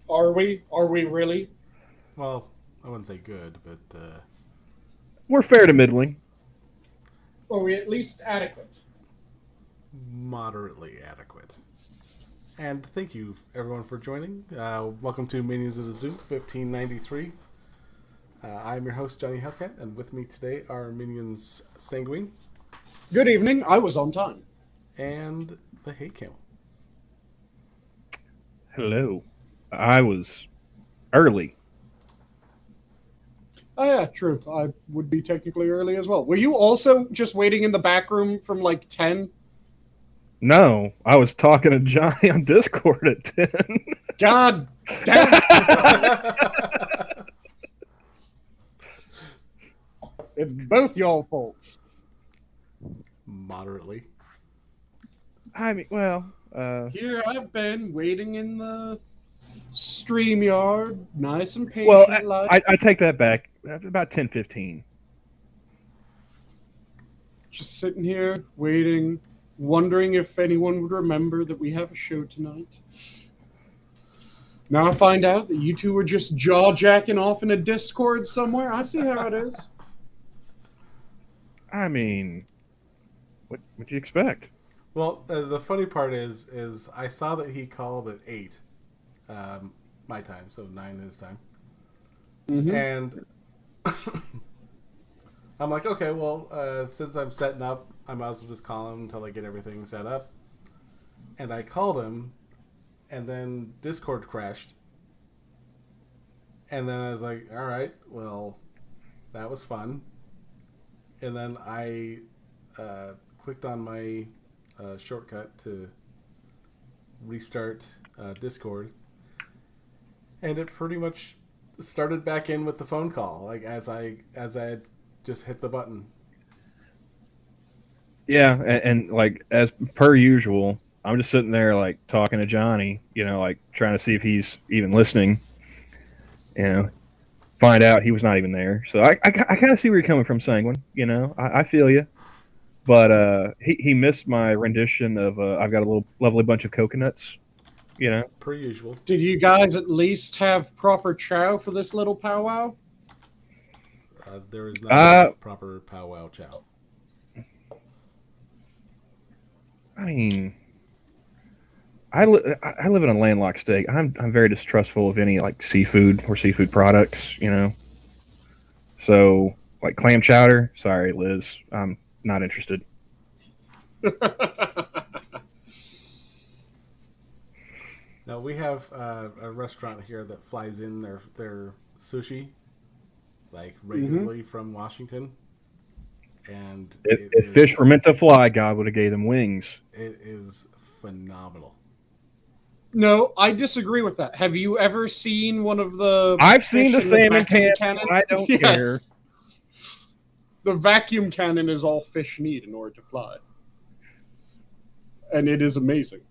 Are we? Are we really? Well, I wouldn't say good, but We're fair to middling. Are we at least adequate? moderately adequate. And thank you, everyone, for joining. Welcome to Minions of the Zoo 1593. I'm your host, Johnny Hellcat, and with me today are Minions Sanguine Good evening. I was on time. and the Hate Camel. Hello. I was early. Oh yeah, true. I would be technically early as well. Were you also just waiting in the back room from like 10? No, I was talking to Johnny on Discord at 10. God damn it. It's both y'all faults. Moderately. I mean, well, Here I've been waiting in the stream yard, nice and patient. well, like I take that back. About 10:15. just sitting here waiting, wondering if anyone would remember that we have a show tonight. Now I find out that you two were just jaw jacking off in a Discord somewhere. I see how it is. I mean, what would you expect? Well, the funny part is I saw that he called at 8 my time, so 9 his time. Mm-hmm. And I'm like, okay, well, since I'm setting up, I might as well just call him until I get everything set up. And I called him, and then Discord crashed. And then I was like, all right, well, that was fun. And then I clicked on my shortcut to restart Discord. And it pretty much started back in with the phone call, like as I had just hit the button. Yeah, and like as per usual, I'm just sitting there like talking to Johnny, like trying to see if he's even listening. Find out he was not even there. So I kind of see where you're coming from, Sanguine. I feel you. But he missed my rendition of I've got a little lovely bunch of coconuts. Per usual. Did you guys at least have proper chow for this little powwow? There is not enough proper powwow chow. I mean, I live in a landlocked state. I'm very distrustful of any like seafood or seafood products. So like clam chowder. Sorry, Liz, I'm not interested. Now we have a restaurant here that flies in their sushi like regularly from Washington, and If fish were meant to fly, God would have gave them wings. It is phenomenal. No, I disagree with that. Have you ever seen one of the? I've seen the fish in salmon vacuum cannon. I don't Yes. care. The vacuum cannon is all fish need in order to fly, and it is amazing.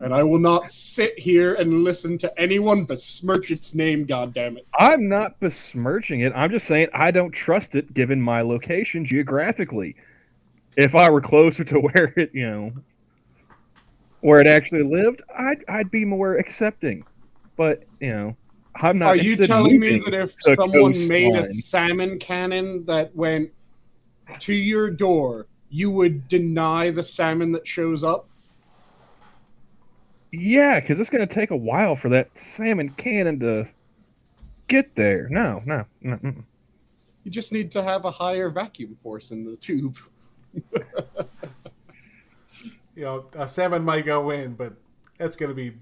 And I will not sit here and listen to anyone besmirch its name, goddammit. I'm not besmirching it. I'm just saying I don't trust it given my location geographically. If I were closer to where it, where it actually lived, I'd be more accepting. But, I'm not. Are you telling me that if someone made a salmon cannon that went to your door, you would deny the salmon that shows up? Yeah, because it's going to take a while for that salmon cannon to get there. No. You just need to have a higher vacuum force in the tube. A salmon might go in, but that's going to be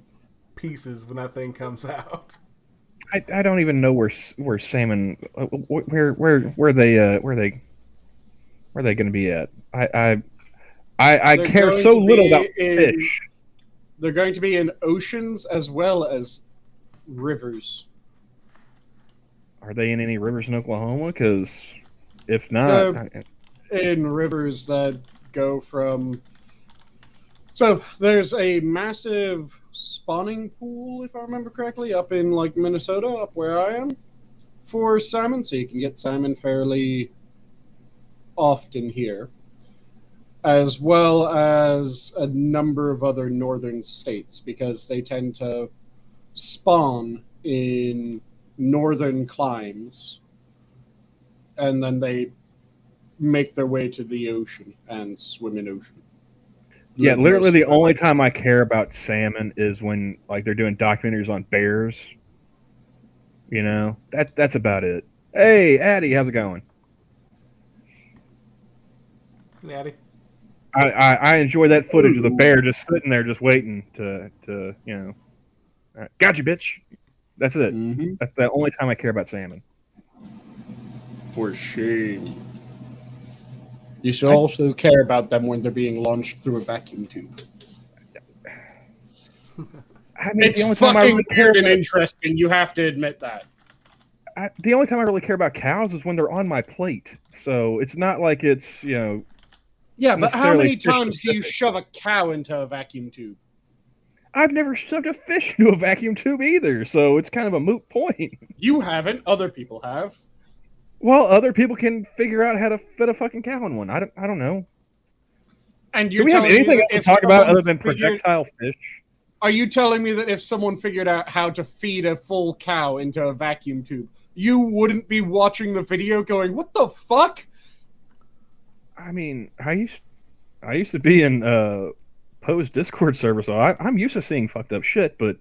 pieces when that thing comes out. I don't even know where salmon where they going to be at. I care so little about fish. They're going to be in oceans as well as rivers. Are they in any rivers in Oklahoma? Because if not, in rivers that go from. So there's a massive spawning pool, if I remember correctly, up in like Minnesota, up where I am, for salmon. So you can get salmon fairly often here, as well as a number of other northern states, because they tend to spawn in northern climes, and then they make their way to the ocean and swim in ocean. Yeah, literally the only time I care about salmon is when like they're doing documentaries on bears. You know, that's about it. Hey, Addie, how's it going? Hey, Addie. I enjoy that footage of the bear just sitting there, just waiting to you know. All right, got you, bitch. That's it. Mm-hmm. That's the only time I care about salmon. For shame. You should also care about them when they're being launched through a vacuum tube. I mean, It's fucking weird and interesting. You have to admit that. The only time I really care about cows is when they're on my plate. So it's not like it's, you know. Yeah, but how many times do you shove a cow into a vacuum tube? I've never shoved a fish into a vacuum tube either, so it's kind of a moot point. You haven't. Other people have. Well, other people can figure out how to fit a fucking cow in one. I don't know. And do we have anything else to talk about other than projectile fish? Are you telling me that if someone figured out how to feed a full cow into a vacuum tube, you wouldn't be watching the video going, "What the fuck?" I mean, I used to be in Poe's Discord server, so I'm used to seeing fucked up shit. But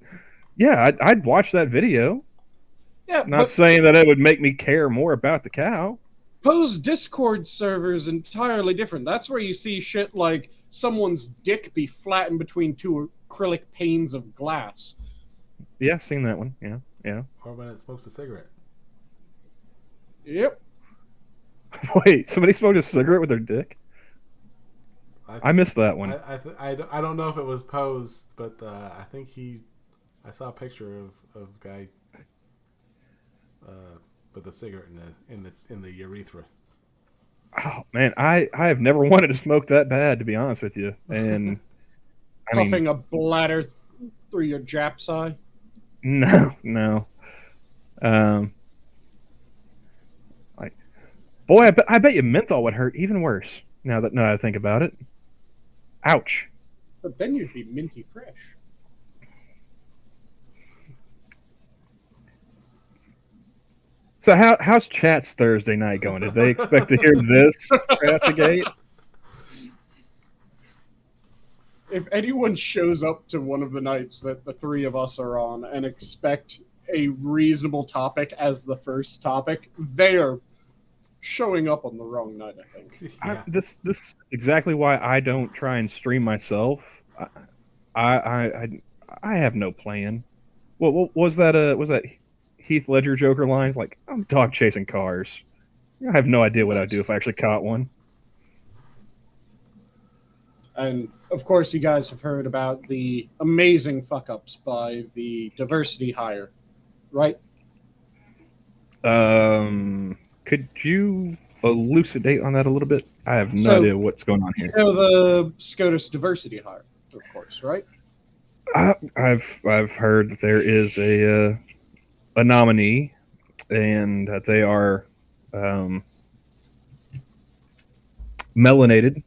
yeah, I'd watch that video. Yeah, not saying that it would make me care more about the cow. Poe's Discord server is entirely different. That's where you see shit like someone's dick be flattened between two acrylic panes of glass. Yeah, I've seen that one. Yeah. Or when it smokes a cigarette. Yep. Wait, somebody smoked a cigarette with their dick? I missed that one. I don't know if it was posed, but I think I saw a picture of guy with a cigarette in the urethra. Oh man, I have never wanted to smoke that bad, to be honest with you. And Puffing a bladder through your Jap's eye? No. Boy, I bet you menthol would hurt even worse. Now that I think about it. Ouch. But then you'd be minty fresh. So how's chat's Thursday night going? Did they expect to hear this Craftigate? If anyone shows up to one of the nights that the three of us are on and expect a reasonable topic as the first topic, they are showing up on the wrong night, I think. Yeah. This is exactly why I don't try and stream myself. I have no plan. What was that? Was that Heath Ledger Joker lines? Like, I'm dog chasing cars. I have no idea what I'd do if I actually caught one. And of course, you guys have heard about the amazing fuck-ups by the diversity hire, right? Could you elucidate on that a little bit? I have no idea what's going on here. You know the SCOTUS diversity hire, of course, right? I've heard that there is a nominee, and that they are melanated.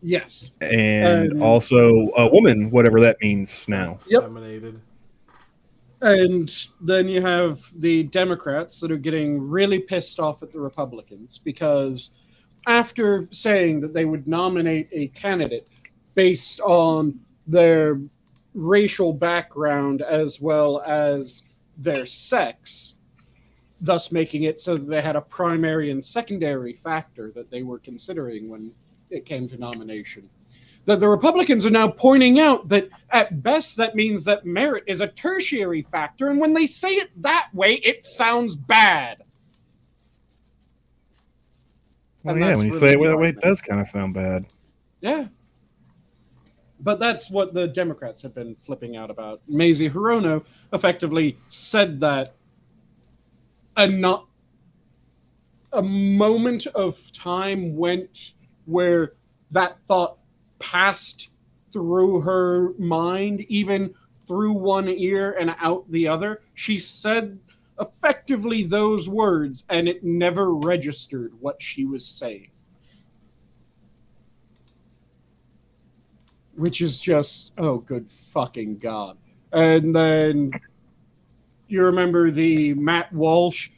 Yes. And also a woman, whatever that means now. Yep. Feminated. And then you have the Democrats that are getting really pissed off at the Republicans because after saying that they would nominate a candidate based on their racial background as well as their sex, thus making it so that they had a primary and secondary factor that they were considering when it came to nomination, that the Republicans are now pointing out that at best that means that merit is a tertiary factor, and when they say it that way, it sounds bad. Well, yeah, when you say it that way, it does kind of sound bad. Yeah. But that's what the Democrats have been flipping out about. Mazie Hirono effectively said that a moment of time went where that thought passed through her mind, even through one ear and out the other. She said effectively those words, and it never registered what she was saying. Which is just, oh, good fucking God. And then you remember the Matt Walsh,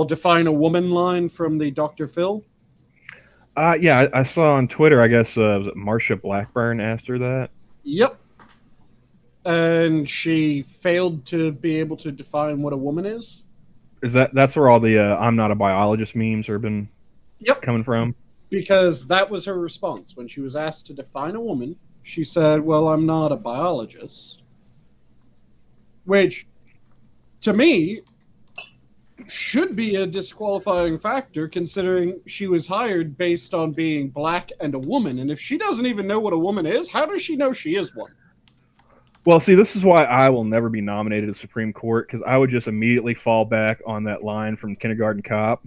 define a woman line from the Dr. Phil? Yeah, I saw on Twitter, I guess, was it Marsha Blackburn asked her that? Yep. And she failed to be able to define what a woman is. That's where all the I'm not a biologist memes have been coming from? Because that was her response. When she was asked to define a woman, she said, well, I'm not a biologist. Which, to me, should be a disqualifying factor, considering she was hired based on being black and a woman. And if she doesn't even know what a woman is, how does she know she is one? Well, see, this is why I will never be nominated to Supreme Court, because I would just immediately fall back on that line from Kindergarten Cop.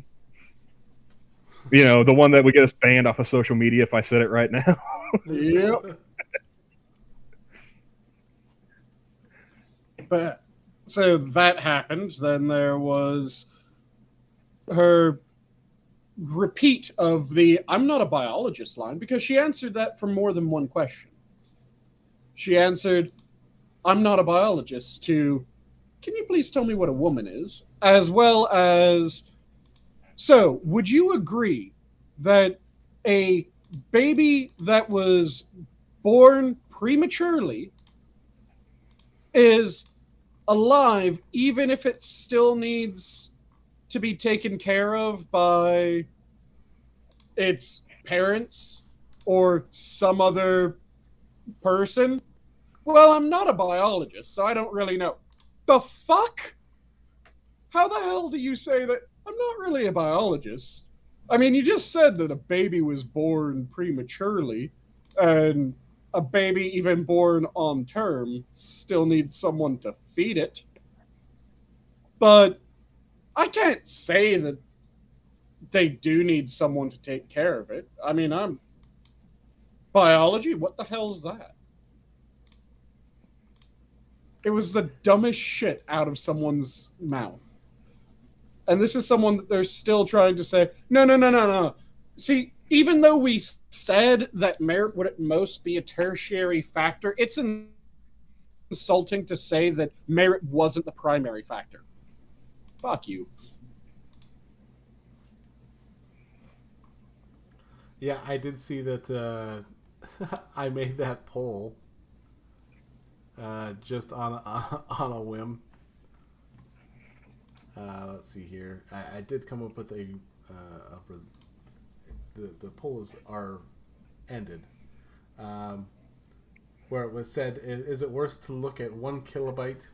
You know, the one that would get us banned off of social media if I said it right now. Yep. But so that happened. Then there was her repeat of the I'm not a biologist line, because she answered that for more than one question. She answered, I'm not a biologist, to, can you please tell me what a woman is? As well as, so would you agree that a baby that was born prematurely is alive even if it still needs to be taken care of by its parents or some other person? Well, I'm not a biologist, so I don't really know. The fuck? How the hell do you say that I'm not really a biologist? I mean, you just said that a baby was born prematurely, and a baby even born on term still needs someone to feed it. But I can't say that they do need someone to take care of it. I mean, I'm biology? What the hell's that? It was the dumbest shit out of someone's mouth. And this is someone that they're still trying to say, no. See, even though we said that merit would at most be a tertiary factor, it's insulting to say that merit wasn't the primary factor. Fuck you. Yeah, I did see that I made that poll just on a whim. Let's see here. I did come up with the polls are ended, where it was said, is it worse to look at 1 kilobyte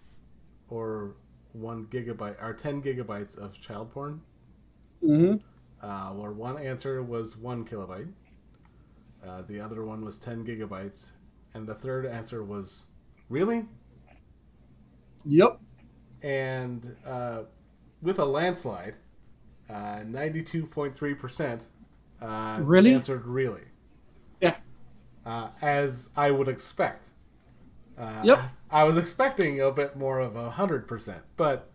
or 1 gigabyte or 10 gigabytes of child porn? Mm-hmm. Where one answer was 1 kilobyte, the other one was 10 gigabytes, and the third answer was really? Yep. And with a landslide, 92.3% really answered really. Yeah. As I would expect. Yep. I was expecting a bit more of 100%, but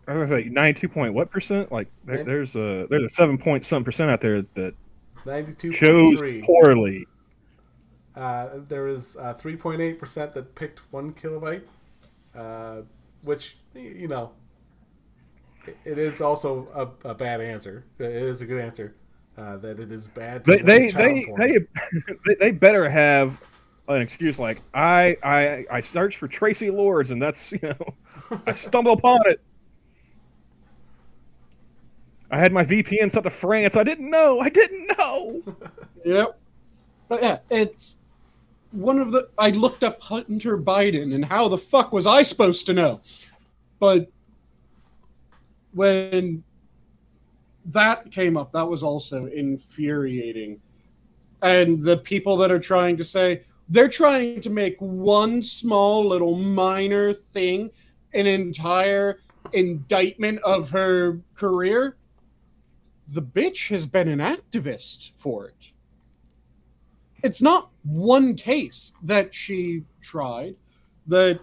I was gonna say 92 point what percent? Like there's a 7 point some percent out there that 92.3 chose poorly. There was 3.8% that picked 1 kilobyte, which, you know, it is also a bad answer. It is a good answer. That it is bad to they better have an excuse like I searched for Tracy Lords and that's, you know, I stumbled upon it. I had my VPN set to France. I didn't know. Yep. But yeah, it's one of the... I looked up Hunter Biden, and how the fuck was I supposed to know? But when that came up, that was also infuriating. And the people that are trying to say, they're trying to make one small little minor thing an entire indictment of her career. The bitch has been an activist for it. It's not one case that she tried, that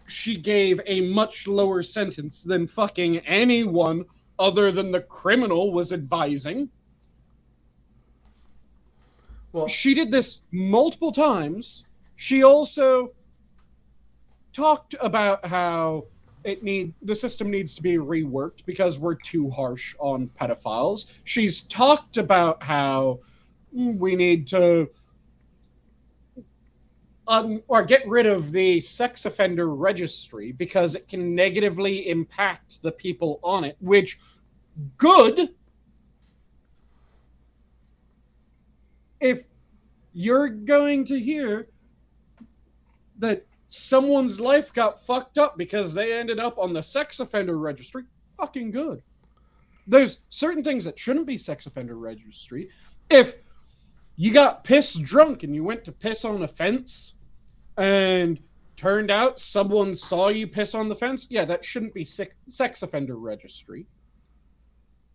she gave a much lower sentence than fucking anyone other than the criminal was advising. Well, she did this multiple times. She also talked about how the system needs to be reworked because we're too harsh on pedophiles. She's talked about how we need to or get rid of the sex offender registry because it can negatively impact the people on it, which good. If you're going to hear that someone's life got fucked up because they ended up on the sex offender registry, fucking good. There's certain things that shouldn't be sex offender registry. If you got pissed drunk and you went to piss on a fence and turned out someone saw you piss on the fence, yeah, that shouldn't be sex offender registry.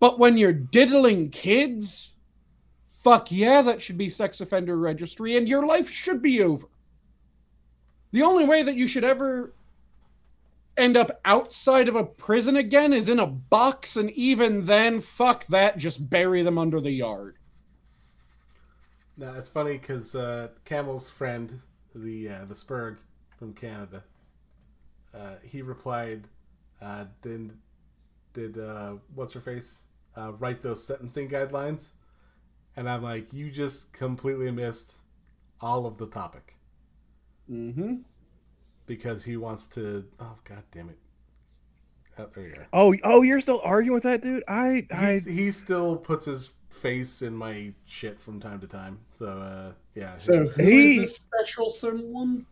But when you're diddling kids, fuck yeah, that should be sex offender registry, and your life should be over. The only way that you should ever end up outside of a prison again is in a box, and even then, fuck that, just bury them under the yard. Now, it's funny because Camel's friend, the Spurg from Canada, he replied, did what's her face write those sentencing guidelines? And I'm like, you just completely missed all of the topic. Mm-hmm. Because he wants to. Oh, god damn it! Oh, there you are. Oh, you're still arguing with that dude? He still puts his face in my shit from time to time. So yeah. So who is this special someone?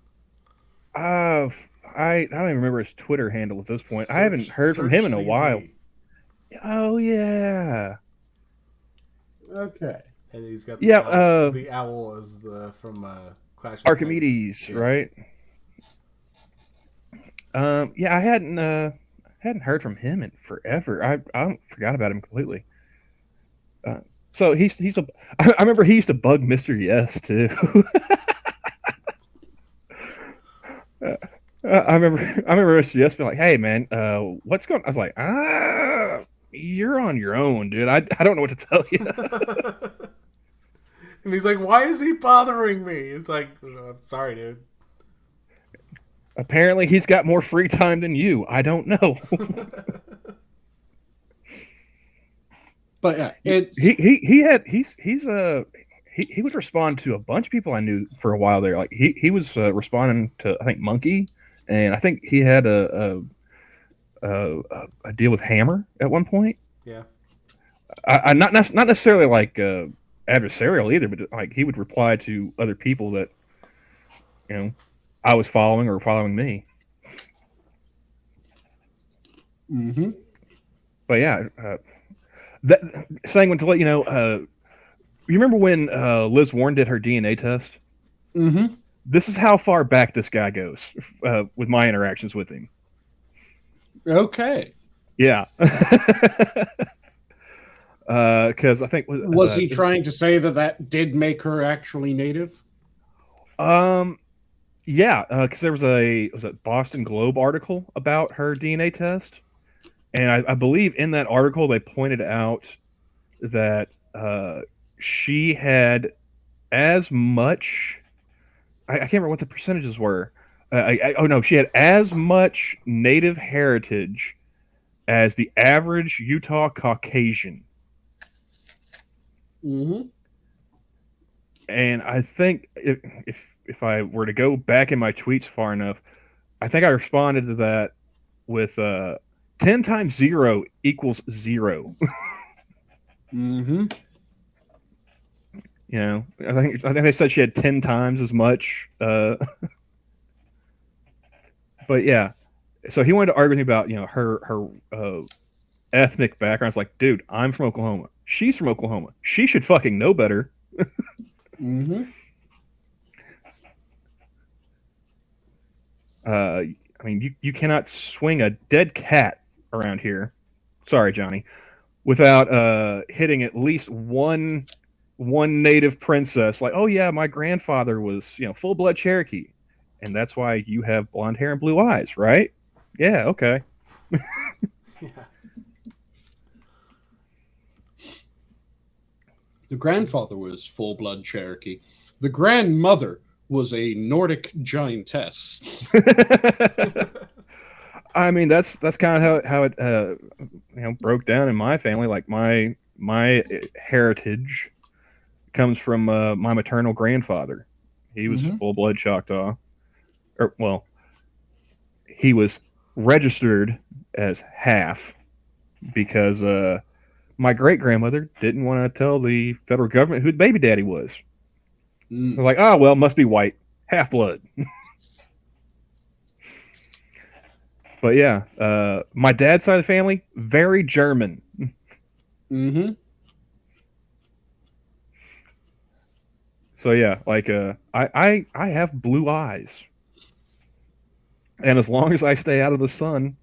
I don't even remember his Twitter handle at this point. I haven't heard from him in a while. Oh yeah. Okay. And he's got the owl as from Clash of Archimedes, right? Yeah, I hadn't heard from him in forever. I forgot about him completely. So he's a. I remember he used to bug Mr. Yes too. I remember Mr. Yes being like, "Hey man, what's going?" I was like, you're on your own, dude. I don't know what to tell you." And he's like, "Why is he bothering me?" It's like, "I'm sorry, dude." Apparently, he's got more free time than you. I don't know. But yeah, he would respond to a bunch of people I knew for a while there. Like he was responding to, I think, Monkey, and I think he had a deal with Hammer at one point. Yeah. I not necessarily like adversarial either, but like he would reply to other people that I was following or following me. Mm-hmm. But yeah, that Sanguine, to let you know, you remember when Liz Warren did her DNA test? Mm-hmm. This is how far back this guy goes with my interactions with him. Okay. Yeah. Because I think was he trying to say that did make her actually native? Yeah, because there was a Boston Globe article about her DNA test, and I believe in that article they pointed out that she had as much. I can't remember what the percentages were. She had as much native heritage as the average Utah Caucasian. Mm-hmm. And I think if I were to go back in my tweets far enough, I think I responded to that with 10 times 0 equals 0. Mm-hmm. I think they said she had 10 times as much. But yeah, so he wanted to argue with me about her ethnic background. It's like, dude, I'm from Oklahoma. She's from Oklahoma. She should fucking know better. Mm-hmm. I mean, you cannot swing a dead cat around here. Sorry, Johnny, without hitting at least one native princess. Like, oh yeah, my grandfather was full blood Cherokee, and that's why you have blonde hair and blue eyes, right? Yeah, okay. Yeah. The grandfather was full blood Cherokee. The grandmother was a Nordic giantess. I mean, that's kind of how it broke down in my family. Like my heritage comes from my maternal grandfather. He was full blood Choctaw, or well, he was registered as half because my great grandmother didn't want to tell the federal government who the baby daddy was. They're like, oh well, must be white, half blood. But yeah, my dad's side of the family, very German. Mm-hmm. So yeah, like I have blue eyes, and as long as I stay out of the sun,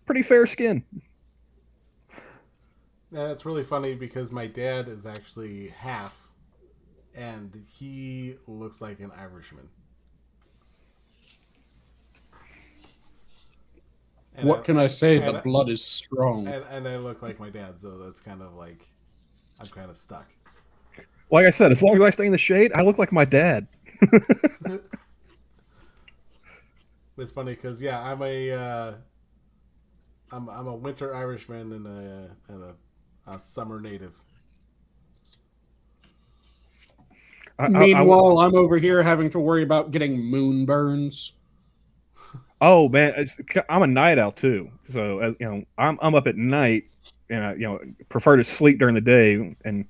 pretty fair skin. Yeah, it's really funny because my dad is actually half, and he looks like an Irishman. And what can I say? The blood is strong. And I look like my dad, so that's kind of like I'm kind of stuck. Like I said, as long as I stay in the shade, I look like my dad. It's funny because yeah, I'm a winter Irishman and a summer native. Meanwhile, I'm over here having to worry about getting moonburns. Oh man, I'm a night owl too. So I'm up at night, and I prefer to sleep during the day. And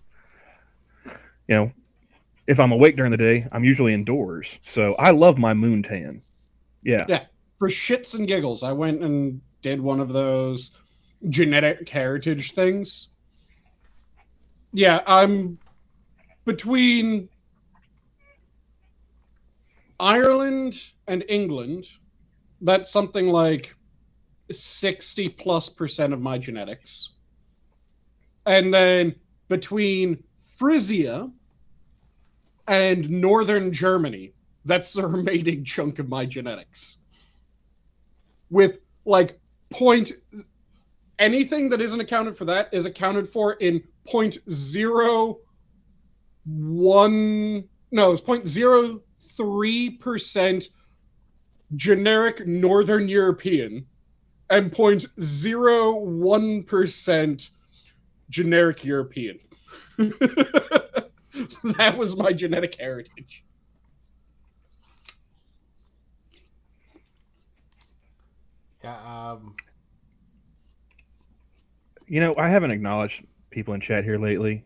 if I'm awake during the day, I'm usually indoors. So I love my moon tan. Yeah. Yeah. For shits and giggles, I went and did one of those genetic heritage things. Yeah, I'm between Ireland and England. That's something like 60+% of my genetics. And then between Frisia and northern Germany, that's the remaining chunk of my genetics. With like anything that isn't accounted for that is accounted for in 0.03% generic Northern European and 0.01% generic European. That was my genetic heritage. Yeah. I haven't acknowledged people in chat here lately.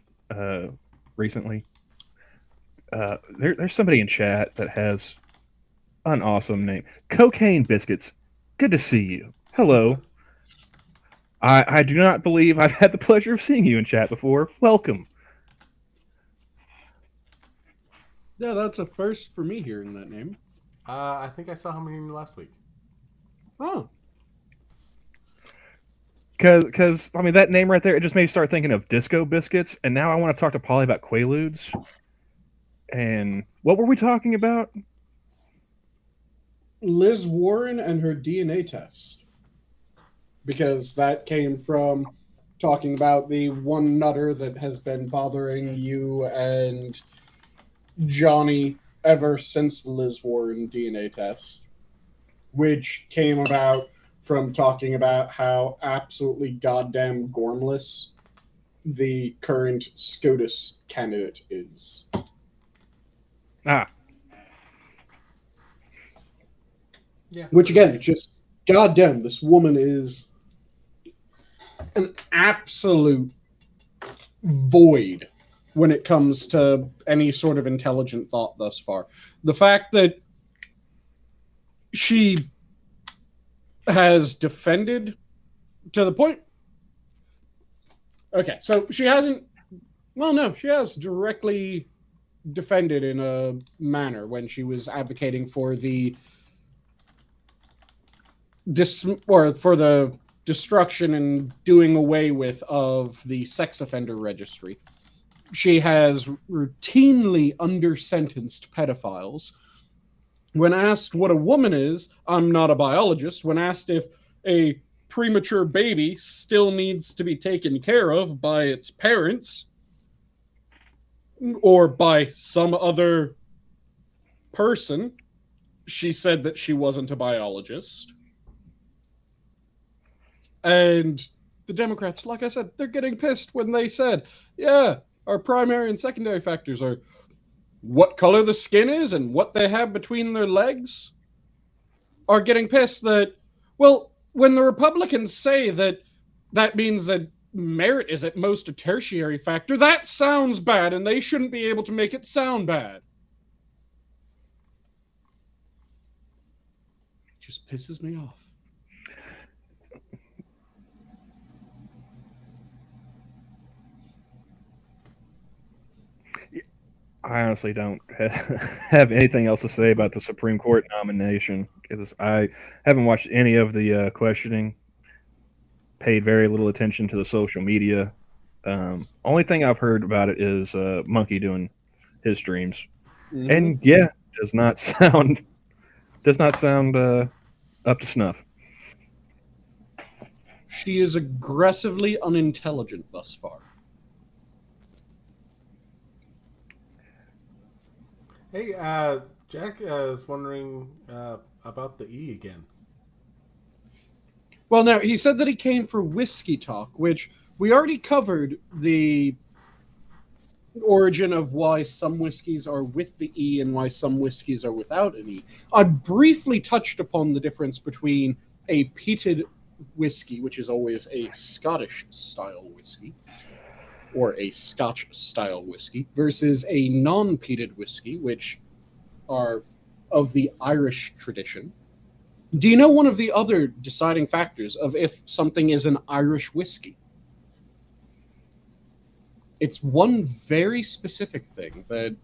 Recently, there's somebody in chat that has an awesome name, Cocaine Biscuits. Good to see you. Hello. I do not believe I've had the pleasure of seeing you in chat before. Welcome. Yeah, that's a first for me hearing that name. I think I saw him last week. Oh. Because I mean, that name right there, it just made me start thinking of Disco Biscuits, and now I want to talk to Polly about Quaaludes. And what were we talking about? Liz Warren and her DNA test. Because that came from talking about the one nutter that has been bothering you and Johnny ever since Liz Warren DNA test, which came about from talking about how absolutely goddamn gormless the current SCOTUS candidate is. Ah. Yeah. Which again, just goddamn, this woman is an absolute void when it comes to any sort of intelligent thought thus far. The fact that she has defended to the point. Okay, so she hasn't. Well, no, she has directly defended in a manner when she was advocating for the for the destruction and doing away with of the sex offender registry. She has routinely under-sentenced pedophiles. When asked what a woman is, I'm not a biologist. When asked if a premature baby still needs to be taken care of by its parents or by some other person, she said that she wasn't a biologist. And the Democrats, like I said, they're getting pissed when they said, yeah, our primary and secondary factors are what color the skin is and what they have between their legs, are getting pissed that, well, when the Republicans say that that means that merit is at most a tertiary factor, that sounds bad and they shouldn't be able to make it sound bad. It just pisses me off. I honestly don't have anything else to say about the Supreme Court nomination because I haven't watched any of the questioning, paid very little attention to the social media. Only thing I've heard about it is Monkey doing his streams, and yeah, does not sound up to snuff. She is aggressively unintelligent thus far. Hey, Jack is wondering about the E again. Well, now, he said that he came for Whiskey Talk, which we already covered the origin of why some whiskeys are with the E and why some whiskeys are without an E. I briefly touched upon the difference between a peated whiskey, which is always a Scottish-style whiskey, or a Scotch-style whiskey, versus a non-peated whiskey, which are of the Irish tradition. Do you know one of the other deciding factors of if something is an Irish whiskey? It's one very specific thing that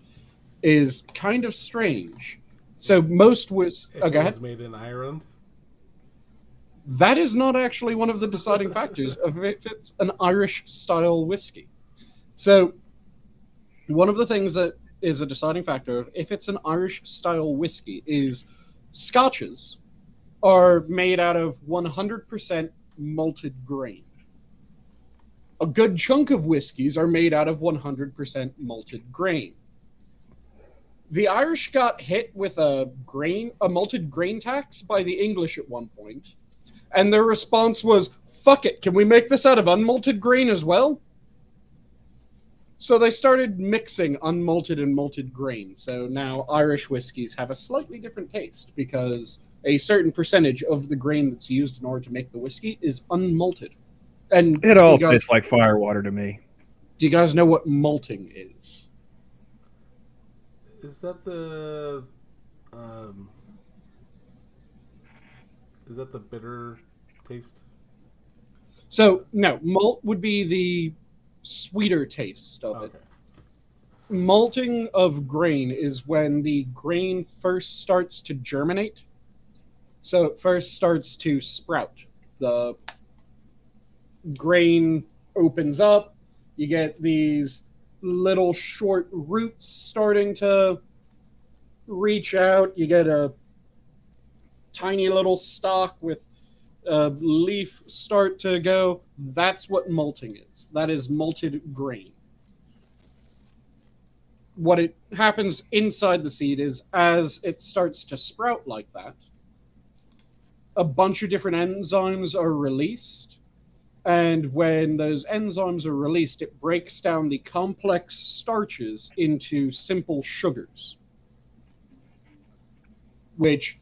is kind of strange. So most was... If it was made in Ireland? That is not actually one of the deciding factors of if it's an Irish-style whiskey. So one of the things that is a deciding factor of if it's an Irish-style whiskey is Scotches are made out of 100% malted grain. A good chunk of whiskeys are made out of 100% malted grain. The Irish got hit with a malted grain tax by the English at one point, and their response was, fuck it, can we make this out of unmalted grain as well? So they started mixing unmalted and malted grain. So now Irish whiskeys have a slightly different taste because a certain percentage of the grain that's used in order to make the whiskey is unmalted. And it all tastes like firewater to me. Do you guys know what malting is? Is that the bitter taste? So no, malt would be the sweeter taste of it. Malting of grain is when the grain first starts to germinate. So it first starts to sprout. The grain opens up. You get these little short roots starting to reach out. You get a tiny little stalk with a leaf start to go. That's what malting is. That is malted grain. What it happens inside the seed is as it starts to sprout like that, a bunch of different enzymes are released. And when those enzymes are released, it breaks down the complex starches into simple sugars, which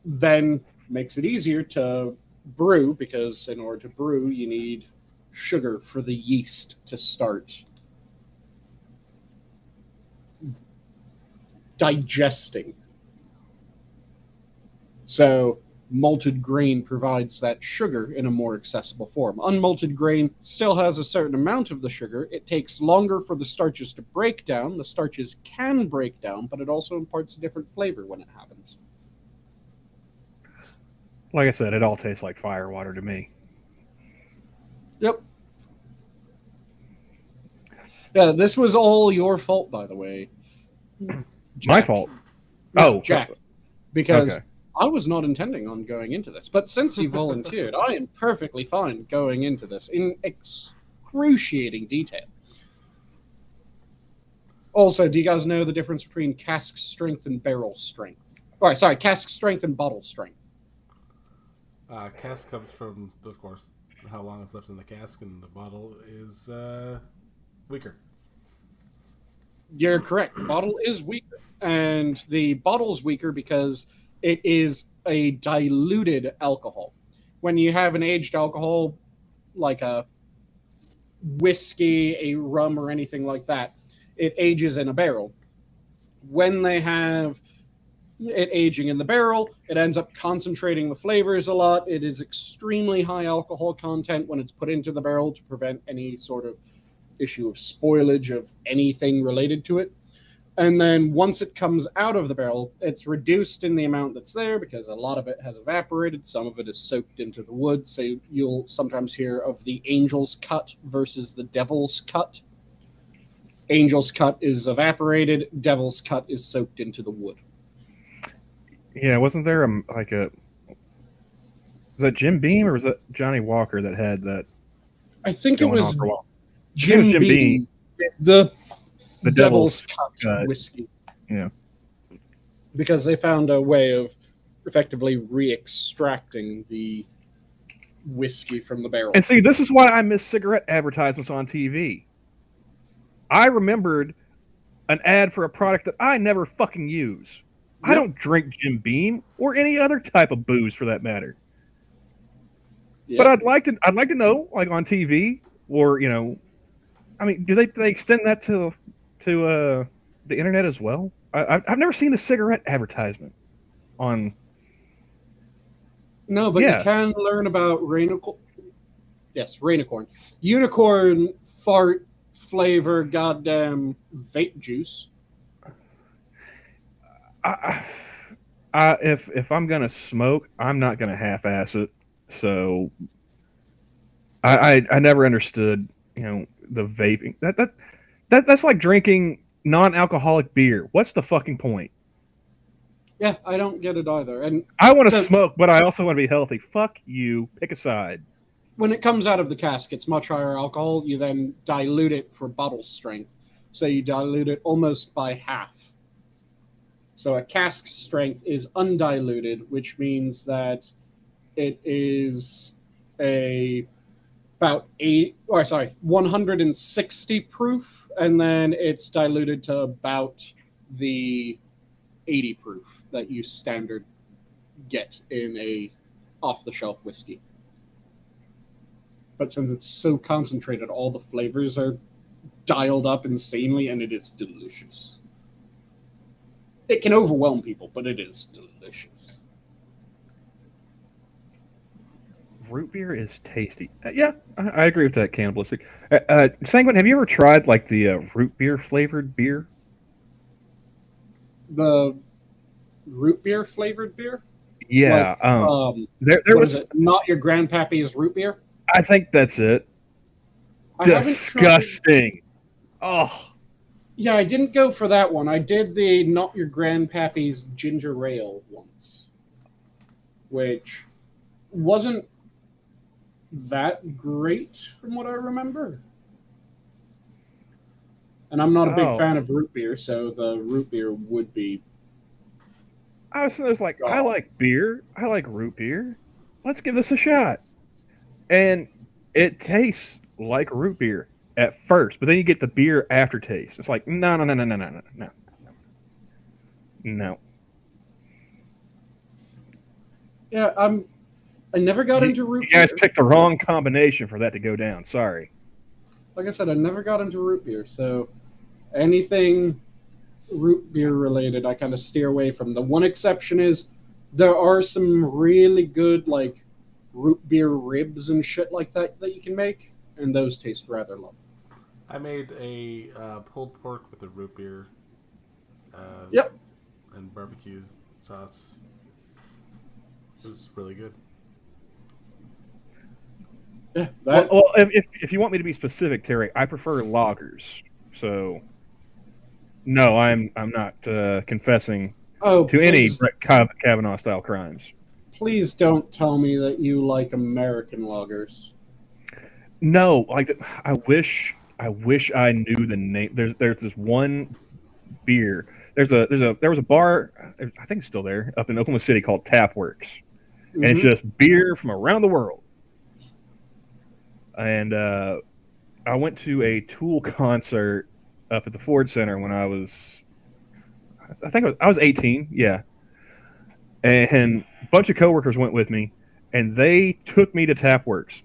then makes it easier to brew, because in order to brew, you need sugar for the yeast to start digesting. So malted grain provides that sugar in a more accessible form. Unmalted grain still has a certain amount of the sugar. It takes longer for the starches to break down. The starches can break down, but it also imparts a different flavor when it happens. Like I said, it all tastes like firewater to me. Yep. Yeah, this was all your fault, by the way. Jack. My fault? No, Jack. Because... Okay. I was not intending on going into this, but since you volunteered, I am perfectly fine going into this in excruciating detail. Also, do you guys know the difference between cask strength and barrel strength? All right, sorry, cask strength and bottle strength. Cask comes from, of course, how long it's left in the cask, and the bottle is weaker. You're correct. The bottle is weaker, and the bottle's weaker because it is a diluted alcohol. When you have an aged alcohol, like a whiskey, a rum, or anything like that, it ages in a barrel. When they have it aging in the barrel, it ends up concentrating the flavors a lot. It is extremely high alcohol content when it's put into the barrel to prevent any sort of issue of spoilage of anything related to it. And then once it comes out of the barrel, it's reduced in the amount that's there because a lot of it has evaporated. Some of it is soaked into the wood. So you'll sometimes hear of the angel's cut versus the devil's cut. Angel's cut is evaporated. Devil's cut is soaked into the wood. Yeah, wasn't there was that Jim Beam or was that Johnny Walker that had that? I think it was Jim Beam. The Devil's Cut whiskey. Yeah. Because they found a way of effectively re-extracting the whiskey from the barrel. And see, this is why I miss cigarette advertisements on TV. I remembered an ad for a product that I never fucking use. Yep. I don't drink Jim Beam or any other type of booze for that matter. Yep. But I'd like to know, like on TV, or I mean, do they extend that to the internet as well? I've never seen a cigarette advertisement on. No, but you can learn about Rainicorn. Yes, Rainicorn. Unicorn fart flavor goddamn vape juice. If I'm gonna smoke, I'm not gonna half-ass it. So I never understood, the vaping. That's like drinking non-alcoholic beer. What's the fucking point? Yeah, I don't get it either. And I want to smoke, but I also want to be healthy. Fuck you. Pick a side. When it comes out of the cask, it's much higher alcohol. You then dilute it for bottle strength. So you dilute it almost by half. So a cask strength is undiluted, which means that it is about 160 proof, and then it's diluted to about the 80 proof that you standard get in a off-the-shelf whiskey. But since it's so concentrated, all the flavors are dialed up insanely, and it is delicious. It can overwhelm people, but it is delicious. Root beer is tasty. Yeah, I agree with that, Cannibalistic. Sanguine, have you ever tried like the root beer flavored beer? The root beer flavored beer? Yeah. There was Not Your Grandpappy's root beer. I think that's it. Disgusting. Oh. Yeah, I didn't go for that one. I did the Not Your Grandpappy's ginger ale once, which wasn't that great from what I remember. And I'm not a big fan of root beer, so the root beer would be. I was like, I like beer. I like root beer. Let's give this a shot. And it tastes like root beer at first, but then you get the beer aftertaste. It's like, no. Yeah, I never got into root beer. You guys picked the wrong combination for that to go down. Sorry. Like I said, I never got into root beer, so anything root beer related, I kind of steer away from. The one exception is there are some really good, like, root beer ribs and shit like that you can make, and those taste rather lovely. I made a pulled pork with a root beer. Yep. And barbecue sauce. It was really good. Yeah. Well, if you want me to be specific, Terry, I prefer lagers. So, no, I'm not confessing to any Brett Kavanaugh style crimes. Please don't tell me that you like American lagers. No, like I wish I knew the name. There's this one beer. There was a bar, I think it's still there, up in Oklahoma City called Tapworks, and it's just beer from around the world. And I went to a Tool concert up at the Ford Center when I was, I think I was 18, yeah. And a bunch of coworkers went with me, and they took me to Tapworks,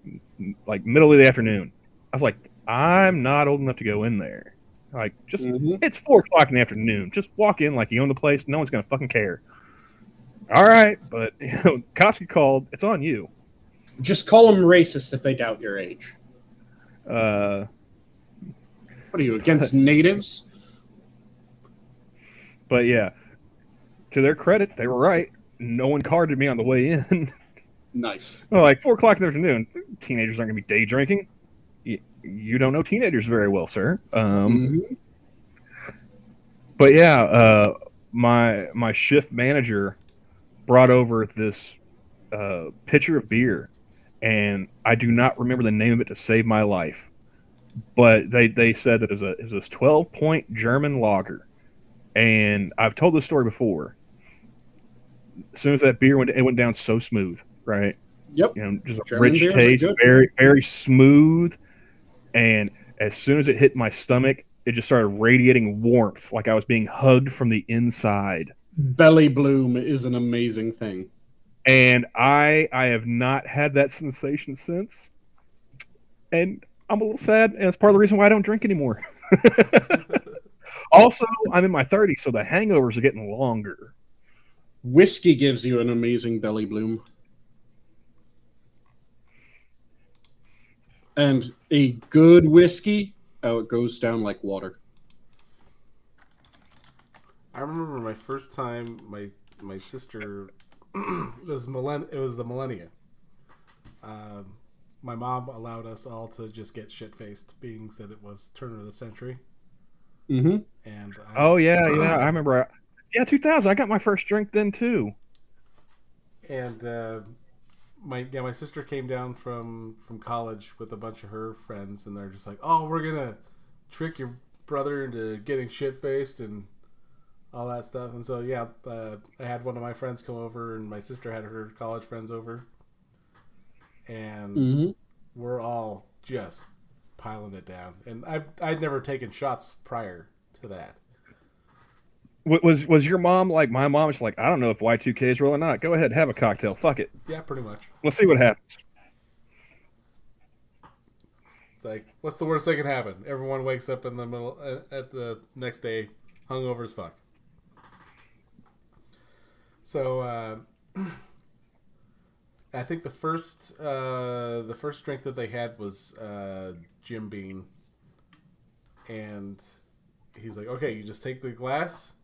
like middle of the afternoon. I was like, I'm not old enough to go in there. Like, just it's 4:00 in the afternoon. Just walk in like you own the place. No one's gonna fucking care. All right, but Cask called. It's on you. Just call them racist if they doubt your age. What are you, against natives? But yeah, to their credit, they were right. No one carded me on the way in. Nice. Well, like 4:00 in the afternoon, teenagers aren't gonna be day drinking. You don't know teenagers very well, sir. But yeah, my shift manager brought over this pitcher of beer, and I do not remember the name of it to save my life. But they said that it was this 12-point German lager, and I've told this story before. As soon as that beer went down so smooth, right? Yep. Just a German rich taste, very very smooth. And as soon as it hit my stomach, it just started radiating warmth, like I was being hugged from the inside. Belly bloom is an amazing thing. And I have not had that sensation since. And I'm a little sad, and it's part of the reason why I don't drink anymore. Also, I'm in my 30s, so the hangovers are getting longer. Whiskey gives you an amazing belly bloom. And a good whiskey, it goes down like water. I remember my first time, my sister, it was the millennia. My mom allowed us all to just get shit-faced, being that it was turn of the century. And I remember. 2000. I got my first drink then too. And my sister came down from college with a bunch of her friends, and they're just like, "Oh, we're gonna trick your brother into getting shit-faced and all that stuff." And so I had one of my friends come over, and my sister had her college friends over, and we're all just piling it down. And I'd never taken shots prior to that. Was your mom like my mom? Was like, I don't know if Y2K is real or not. Go ahead, have a cocktail. Fuck it. Yeah, pretty much. Let's see what happens. It's like, what's the worst that can happen? Everyone wakes up in the middle at the next day, hungover as fuck. So I think the first drink that they had was Jim Beam, and he's like, "Okay, you just take the glass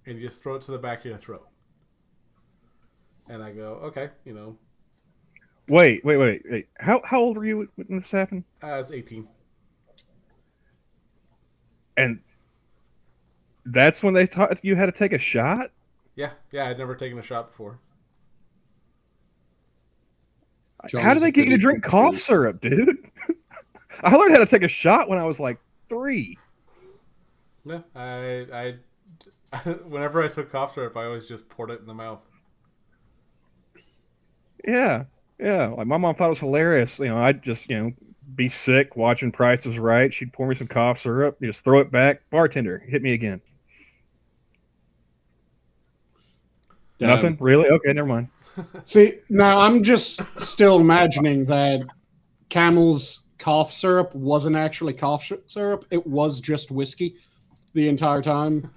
and you just throw it to the back of your throat." And I go, "Okay, Wait. How old were you when this happened? I was 18. And that's when they taught you how to take a shot? Yeah, I'd never taken a shot before. How did they get you to drink cough syrup, dude? I learned how to take a shot when I was like 3. No, I whenever I took cough syrup, I always just poured it in the mouth. Yeah. Like my mom thought it was hilarious. I'd just be sick watching Price is Right. She'd pour me some cough syrup, just throw it back. Bartender, hit me again. Nothing? Really? Okay, never mind. See, now I'm just still imagining that Camel's cough syrup wasn't actually cough syrup. It was just whiskey the entire time.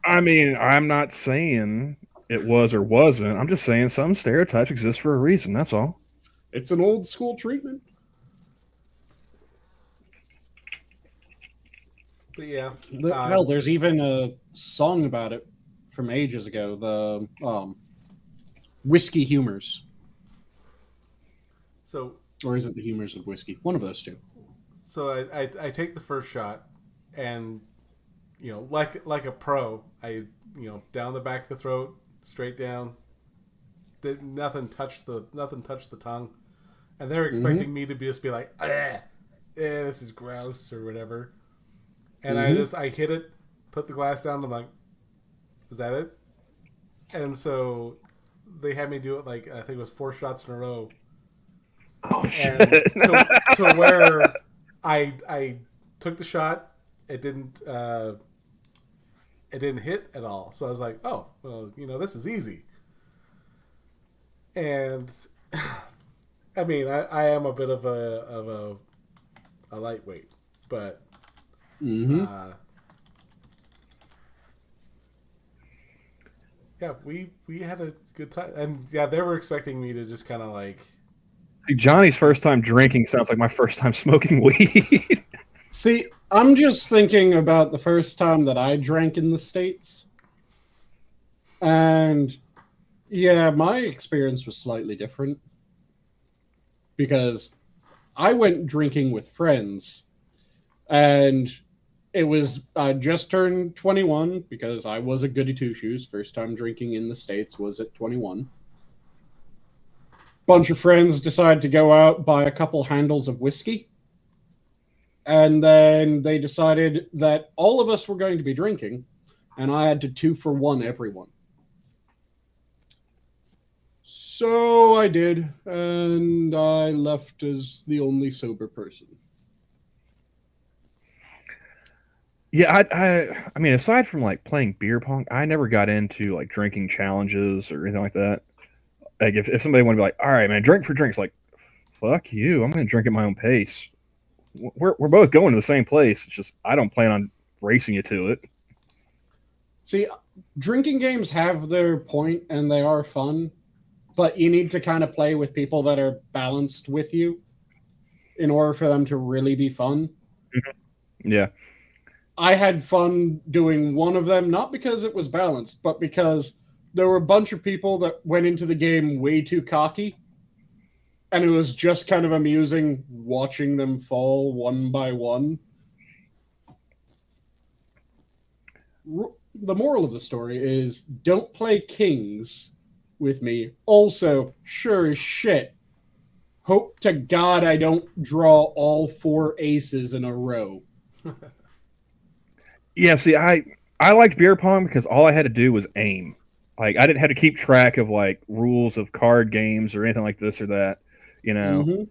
I mean, I'm not saying it was or wasn't. I'm just saying some stereotypes exist for a reason. That's all. It's an old school treatment. But yeah. Hell, there's even a song about it from ages ago. The Whiskey Humors. Or is it the Humors of Whiskey? One of those two. So I take the first shot, and like a pro, I down the back of the throat, straight down. Nothing touched the tongue, and they're expecting me to just be like, this is gross or whatever. And I hit it, put the glass down, and I'm like, is that it? And so they had me do it like I think it was 4 shots in a row, Oh shit! and to where I took the shot, it didn't hit at all. So I was like, oh well, this is easy. And I mean, I am a bit of a lightweight, but yeah, we had a good time, and yeah, they were expecting me to just kind of like. See, Johnny's first time drinking sounds like my first time smoking weed. See, I'm just thinking about the first time that I drank in the States, and yeah, my experience was slightly different because I went drinking with friends, and it was I just turned 21 because I was a goody two shoes. First time drinking in the States was at 21. Bunch of friends decided to go out, buy a couple handles of whiskey, and then they decided that all of us were going to be drinking, and I had to 2-for-1 everyone. So I did, and I left as the only sober person. Yeah, I mean, aside from like playing beer pong, I never got into like drinking challenges or anything like that. Like if somebody wanted to be like, all right, man, drink for drinks, like, fuck you, I'm gonna drink at my own pace. We're both going to the same place. It's just I don't plan on racing you to it. See, drinking games have their point and they are fun, but you need to kind of play with people that are balanced with you in order for them to really be fun. Yeah. I had fun doing one of them, not because it was balanced, but because there were a bunch of people that went into the game way too cocky, and it was just kind of amusing watching them fall one by one. The moral of the story is don't play kings with me. Also, sure as shit, hope to God I don't draw all 4 aces in a row. Yeah, see, I liked beer pong because all I had to do was aim. Like I didn't have to keep track of like rules of card games or anything like this or that, Mm-hmm.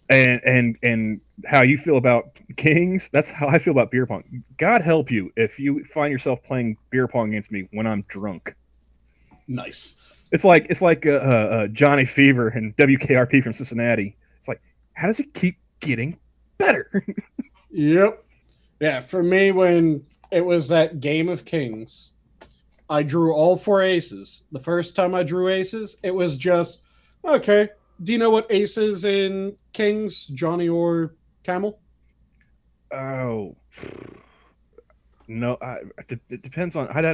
And how you feel about kings, that's how I feel about beer pong. God help you if you find yourself playing beer pong against me when I'm drunk. Nice. It's like Johnny Fever and WKRP from Cincinnati. It's like, how does it keep getting better? Yep. Yeah, for me, when it was that game of kings, I drew all 4 aces. The first time I drew aces, it was just, okay, do you know what aces in kings, Johnny or Camel? Oh. No, it depends on. I'd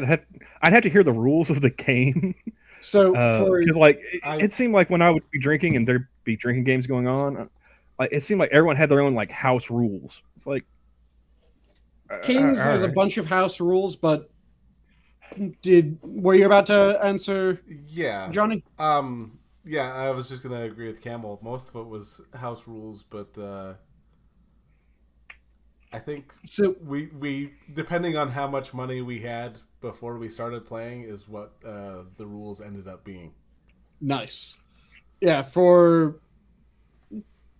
have to hear the rules of the game. So Because like it seemed like when I would be drinking and there'd be drinking games going on, like it seemed like everyone had their own like house rules. It's like kings, there's a right. bunch of house rules, but were you about to answer, Yeah. Johnny? Yeah, I was just gonna agree with Camel. Most of it was house rules, but I think So we depending on how much money we had before we started playing is what the rules ended up being. nice. Yeah, for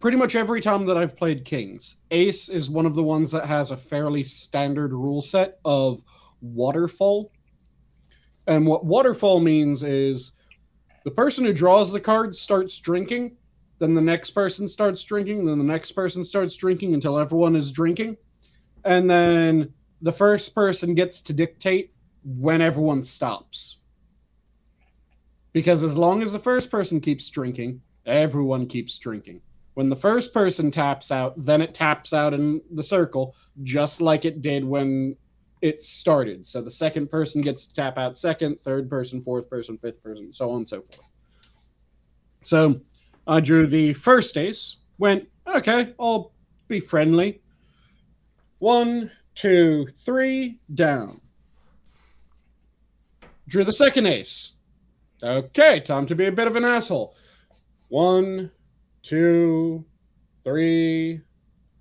pretty much every time that I've played kings, ace is one of the ones that has a fairly standard rule set of waterfall. And what waterfall means is the person who draws the card starts drinking, then the next person starts drinking, then the next person starts drinking until everyone is drinking. And then the first person gets to dictate when everyone stops. Because as long as the first person keeps drinking, everyone keeps drinking. When the first person taps out, then it taps out in the circle, just like it did when it started. So the second person gets to tap out second, third person, fourth person, fifth person, so on and so forth. So I drew the first ace, went, okay, I'll be friendly. 1, 2, 3, down. Drew the second ace. Okay, time to be a bit of an asshole. 1, 2, 3,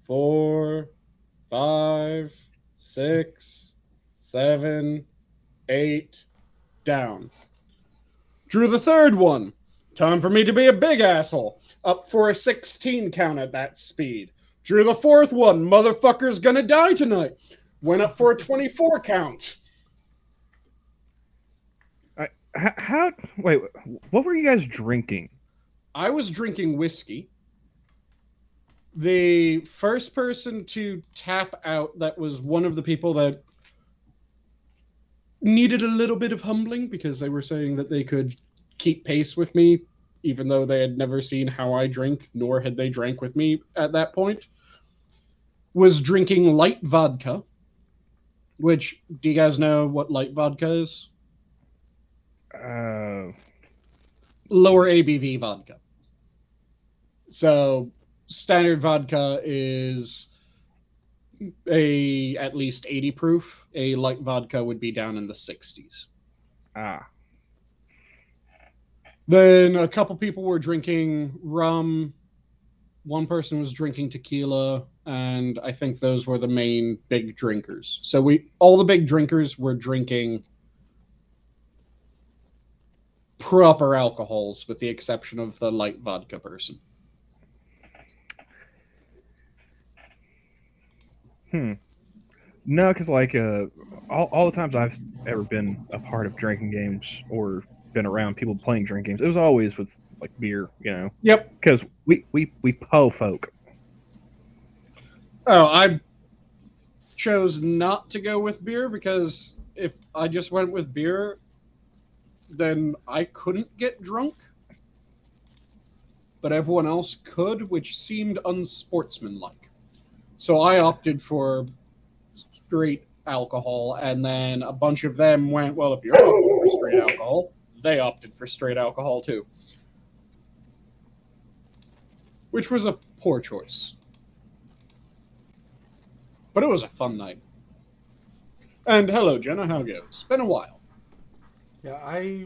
4, 5, 6, 7, 8, down. Drew the third one. Time for me to be a big asshole. Up for a 16 count at that speed. Drew the fourth one. Motherfucker's gonna die tonight. Went up for a 24 count. How? Wait, what were you guys drinking? I was drinking whiskey. The first person to tap out that was one of the people that needed a little bit of humbling because they were saying that they could keep pace with me, even though they had never seen how I drink, nor had they drank with me at that point, was drinking light vodka, which, do you guys know what light vodka is? Lower ABV vodka. So standard vodka is at least 80 proof. A light vodka would be down in the 60s. Then a couple people were drinking rum. One person was drinking tequila, and I think those were the main big drinkers. So all the big drinkers were drinking proper alcohols, with the exception of the light vodka person. No, because like all the times I've ever been a part of drinking games or been around people playing drinking games, it was always with like beer, you know. Yep. Because we po folk. Oh, I chose not to go with beer because if I just went with beer, then I couldn't get drunk. But everyone else could, which seemed unsportsmanlike. So I opted for straight alcohol, and then a bunch of them went, well, if you're opting for straight alcohol, they opted for straight alcohol too. Which was a poor choice. But it was a fun night. And hello, Jenna, how goes? Been a while. Yeah,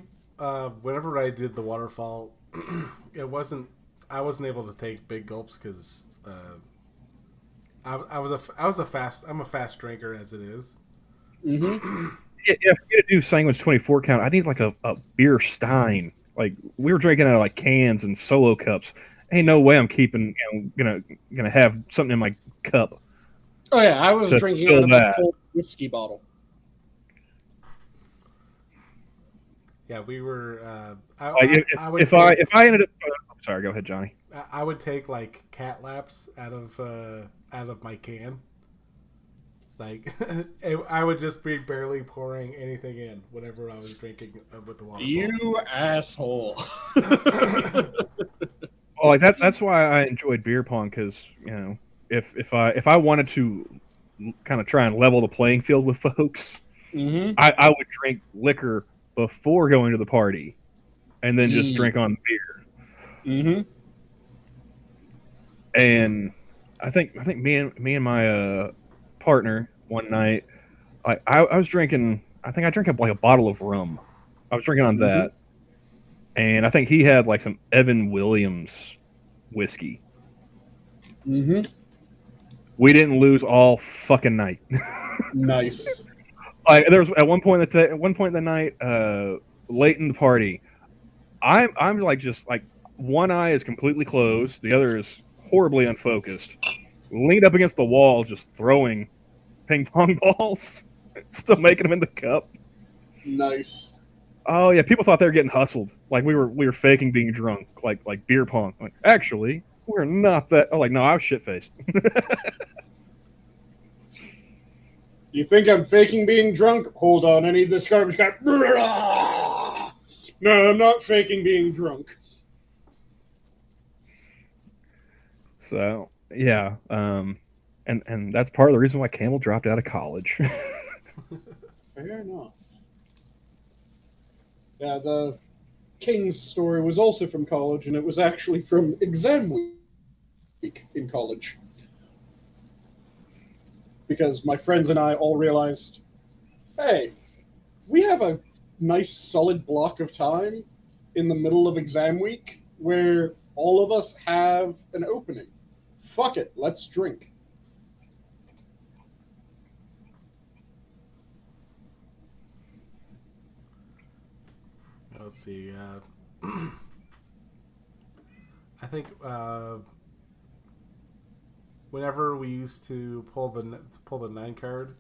whenever I did the waterfall, I wasn't able to take big gulps because I'm a fast drinker as it is. Mm-hmm. If you're gonna do Sanguine's 24 count, I need like a beer stein. Like we were drinking out of like cans and solo cups. Ain't no way I'm keeping, gonna have something in my cup. Oh yeah, I was drinking out of a full whiskey bottle. Yeah, we were. If I ended up, sorry, go ahead, Johnny. I would take like cat laps out of my can. Like I would just be barely pouring anything in whenever I was drinking with the waterfall. You asshole. Oh, like that's why I enjoyed beer pong, because if I wanted to kind of try and level the playing field with folks, mm-hmm. I would drink liquor before going to the party, and then just drink on beer. Mm-hmm. And I think me and my partner one night, I was drinking. I think I drank like a bottle of rum. I was drinking on that, and I think he had like some Evan Williams whiskey. Mm-hmm. We didn't lose all fucking night. Nice. Like there was at one point in the night, late in the party, I'm like just like one eye is completely closed, the other is horribly unfocused, leaned up against the wall, just throwing ping pong balls, still making them in the cup. Nice. Oh yeah, people thought they were getting hustled, like we were faking being drunk, like beer pong. Like actually, we're not that. Oh, like no, I was shit faced. You think I'm faking being drunk? Hold on, I need this garbage can. No, I'm not faking being drunk. So yeah, and that's part of the reason why Camel dropped out of college. Fair enough. Yeah, the King's story was also from college, and it was actually from exam week in college. Because my friends and I all realized, hey, we have a nice solid block of time in the middle of exam week where all of us have an opening. Fuck it, let's drink. let's see. I think whenever we used to pull the 9 card,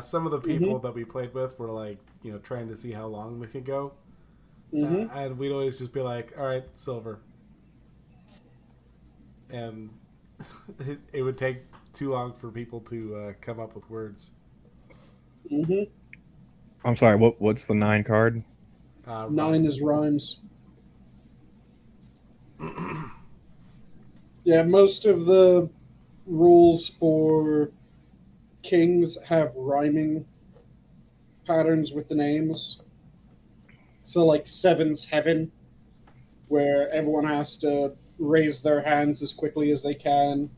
some of the people that we played with were like, trying to see how long we could go, and we'd always just be like, "All right, silver," and it would take too long for people to come up with words. I'm sorry. What's the 9 card? 9 is rhymes. Yeah, most of the rules for kings have rhyming patterns with the names. So, like 7's heaven, where everyone has to raise their hands as quickly as they can.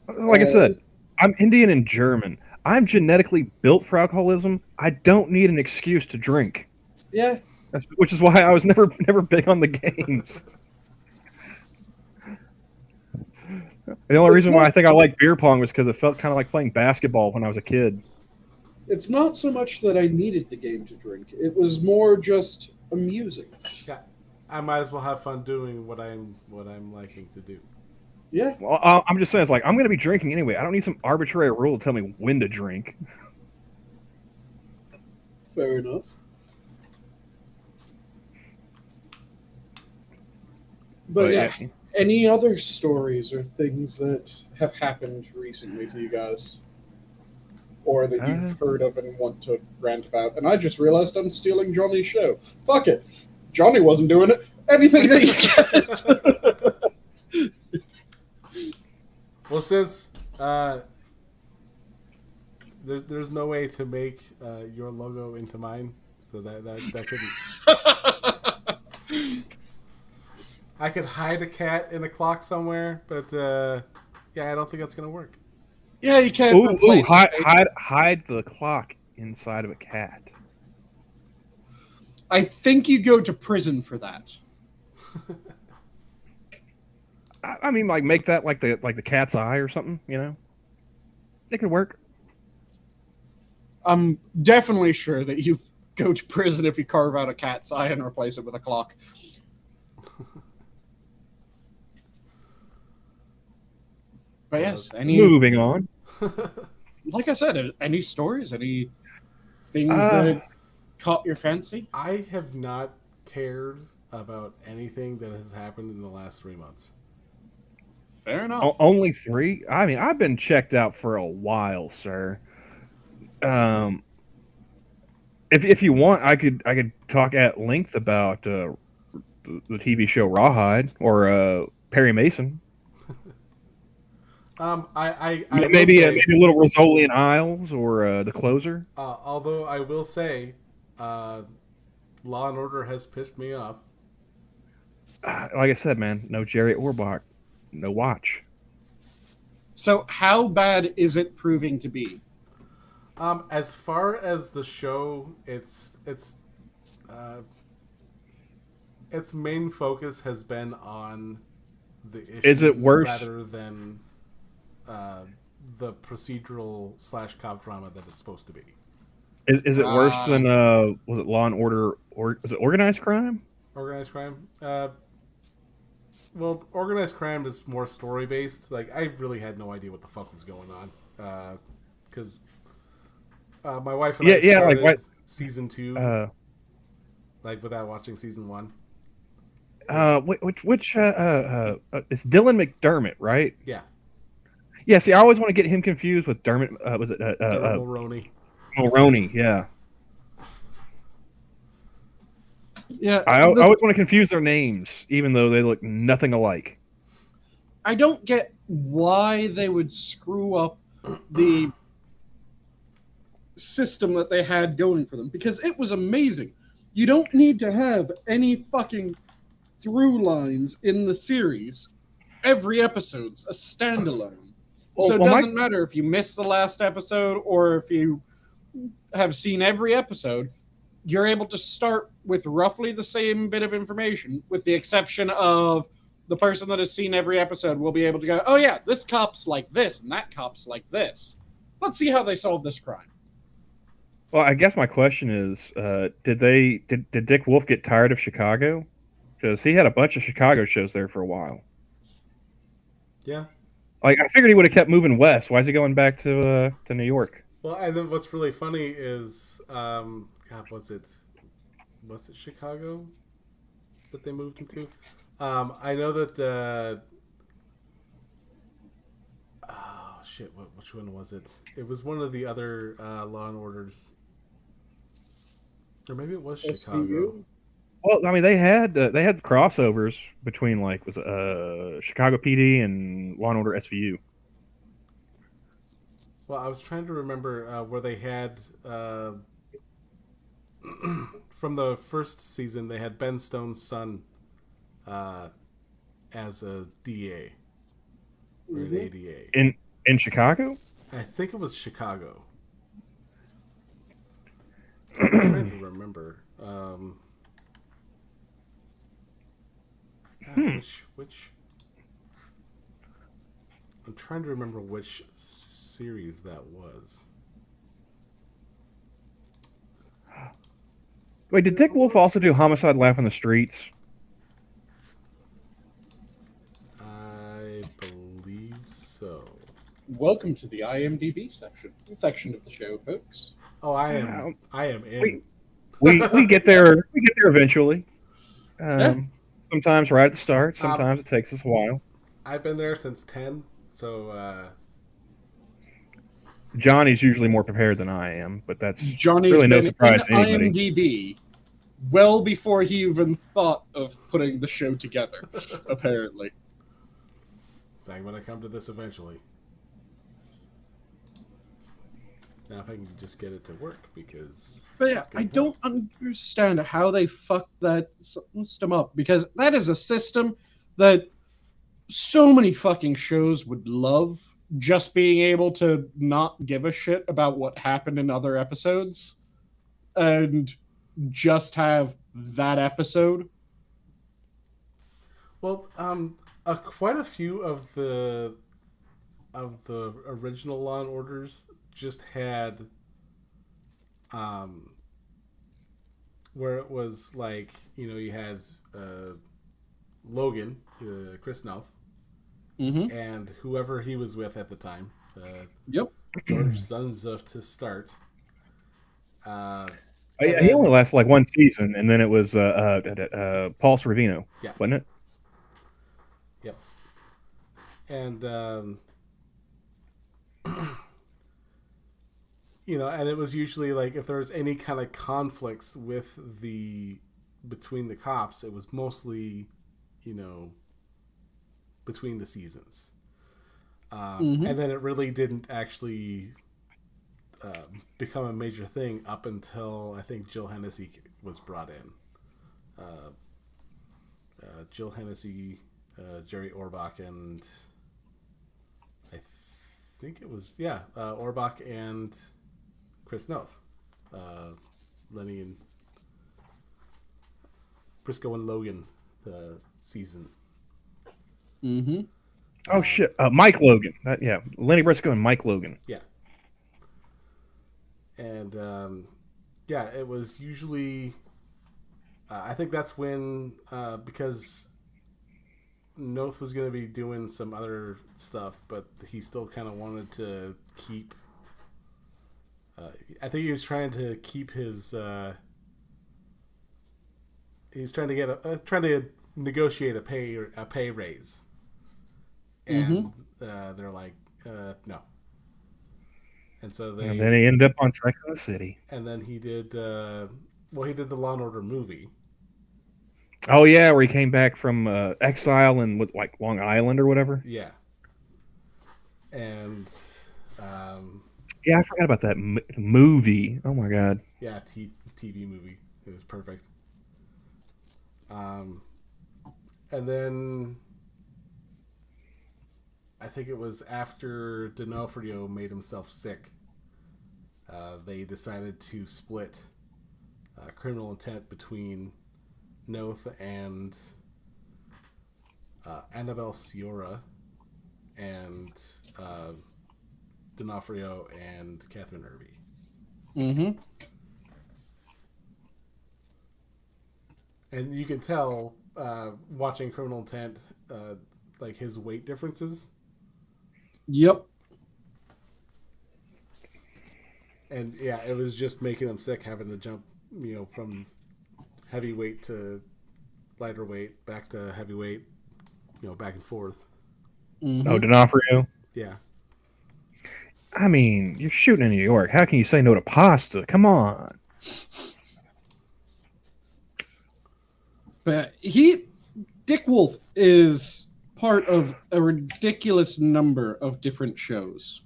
Like I said, I'm Indian and German. I'm genetically built for alcoholism. I don't need an excuse to drink. Yeah. Which is why I was never big on the games. The only reason why I think I like beer pong was because it felt kind of like playing basketball when I was a kid. It's not so much that I needed the game to drink. It was more just amusing. Yeah, I might as well have fun doing what I'm liking to do. Yeah. Well, I'm just saying, it's like, I'm going to be drinking anyway. I don't need some arbitrary rule to tell me when to drink. Fair enough. But yeah, any other stories or things that have happened recently to you guys? Or that you've heard of and want to rant about? And I just realized I'm stealing Johnny's show. Fuck it. Johnny wasn't doing it. Anything that you get. Well, since there's no way to make your logo into mine, so that couldn't. I could hide a cat in a clock somewhere, but yeah, I don't think that's gonna work. Yeah, you can't. Hide the clock inside of a cat. I think you go to prison for that. I mean, like, make that like the cat's eye or something. It could work. I'm definitely sure that you go to prison if you carve out a cat's eye and replace it with a clock. But yes, moving on. Like I said, any stories, any things that caught your fancy? I have not cared about anything that has happened in the last 3 months. Fair enough. Only 3? I mean, I've been checked out for a while, sir. If you want, I could talk at length about the TV show Rawhide or Perry Mason. I maybe a little Rosolian Isles or The Closer. Although I will say, Law and Order has pissed me off. Like I said, man, no Jerry Orbach, no watch. So how bad is it proving to be? As far as the show, its main focus has been on the issues. Is it worse rather than the procedural / cop drama that it's supposed to be? Is it worse than was it Law and Order, or was it Organized Crime? Organized Crime. Well, Organized Crime is more story based. Like, I really had no idea what the fuck was going on, because my wife and I started season 2, like, without watching season 1. Which it's Dylan McDermott, right? Yeah. Yeah, see, I always want to get him confused with Dermot. Was it Mulroney? Mulroney, yeah. Yeah, I always want to confuse their names, even though they look nothing alike. I don't get why they would screw up the system that they had going for them, because it was amazing. You don't need to have any fucking through lines in the series. Every episode's a standalone. So it doesn't matter if you missed the last episode or if you have seen every episode. You're able to start with roughly the same bit of information, with the exception of the person that has seen every episode will be able to go, oh yeah, this cop's like this and that cop's like this. Let's see how they solve this crime. Well, I guess my question is, did Dick Wolf get tired of Chicago? Because he had a bunch of Chicago shows there for a while. Yeah. Like I figured he would have kept moving west. Why is he going back to New York? Well, and then what's really funny is, God, was it Chicago that they moved him to? I know that oh shit, which one was it? It was one of the other Law and Orders, or maybe it was Chicago. SVU? Well, I mean, they had crossovers between like was Chicago PD and Law and Order SVU. Well, I was trying to remember where they had from the first season they had Ben Stone's son uh, as a DA or an ADA. In Chicago. I think it was Chicago. I'm trying to remember. Which I'm trying to remember which series that was. Wait, did Dick Wolf also do Homicide: Laugh in the Streets? I believe so. Welcome to the IMDb section of the show, folks. Oh, I am in. We get there. We get there eventually. Yeah. Sometimes right at the start. Sometimes it takes us a while. I've been there since 10, so Johnny's usually more prepared than I am, but that's Johnny's really no been surprise in to anybody. IMDb well before he even thought of putting the show together, apparently. I'm going to come to this eventually. Now if I can just get it to work, because... But yeah, I don't understand how they fucked that system up, because that is a system that so many fucking shows would love, just being able to not give a shit about what happened in other episodes and just have that episode. Well, quite a few of the original Law and Orders just had where it was like, you had Logan, Chris Noth, and whoever he was with at the time. Yep. George Sunza to start. He only lasted like one season, and then it was Paul Sorvino, yeah, wasn't it? Yep. And and it was usually like if there was any kind of conflicts between the cops, it was mostly, between the seasons. And then it really didn't actually become a major thing up until I think Jill Hennessy was brought in. Jill Hennessy, Jerry Orbach, and I think it was Orbach and Chris Noth, Lenny and Briscoe and Logan season. Oh shit, Mike Logan. Lenny Briscoe and Mike Logan. Yeah. And it was usually. I think that's when because Noth was going to be doing some other stuff, but he still kind of wanted to keep. I think he was trying to keep his. He was trying to trying to negotiate a pay raise, and they're like, no. And so and then he ended up on Sex and the City. And then he did. He did the Law and Order movie. Oh yeah, where he came back from exile and with like Long Island or whatever. Yeah. And. I forgot about that movie. Oh my god. Yeah, TV movie. It was perfect. And then I think it was after D'Onofrio made himself sick. They decided to split Criminal Intent between Noth and Annabelle Sciorra and D'Onofrio and Catherine Irby. Mm-hmm. And you can tell watching Criminal Intent, like his weight differences. Yep. And yeah, it was just making him sick having to jump, from heavyweight to lighter weight, back to heavyweight, back and forth. Mm-hmm. Oh, D'Onofrio? Yeah. I mean, you're shooting in New York. How can you say no to pasta? Come on. But Dick Wolf is part of a ridiculous number of different shows.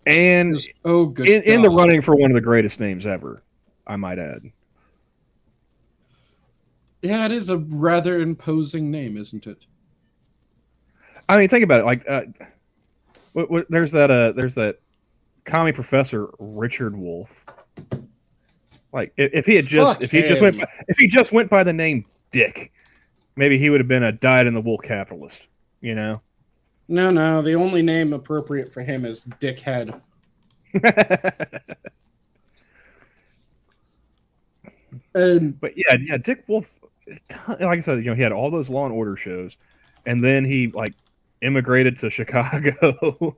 And good in the running for one of the greatest names ever, I might add. Yeah, it is a rather imposing name, isn't it? I mean, think about it. Like, there's that commie professor Richard Wolf. Like, if he just went by the name Dick, maybe he would have been a dyed-in-the-wool capitalist. No. The only name appropriate for him is Dickhead. But yeah, Dick Wolf. Like I said, he had all those Law and Order shows, and then he immigrated to Chicago,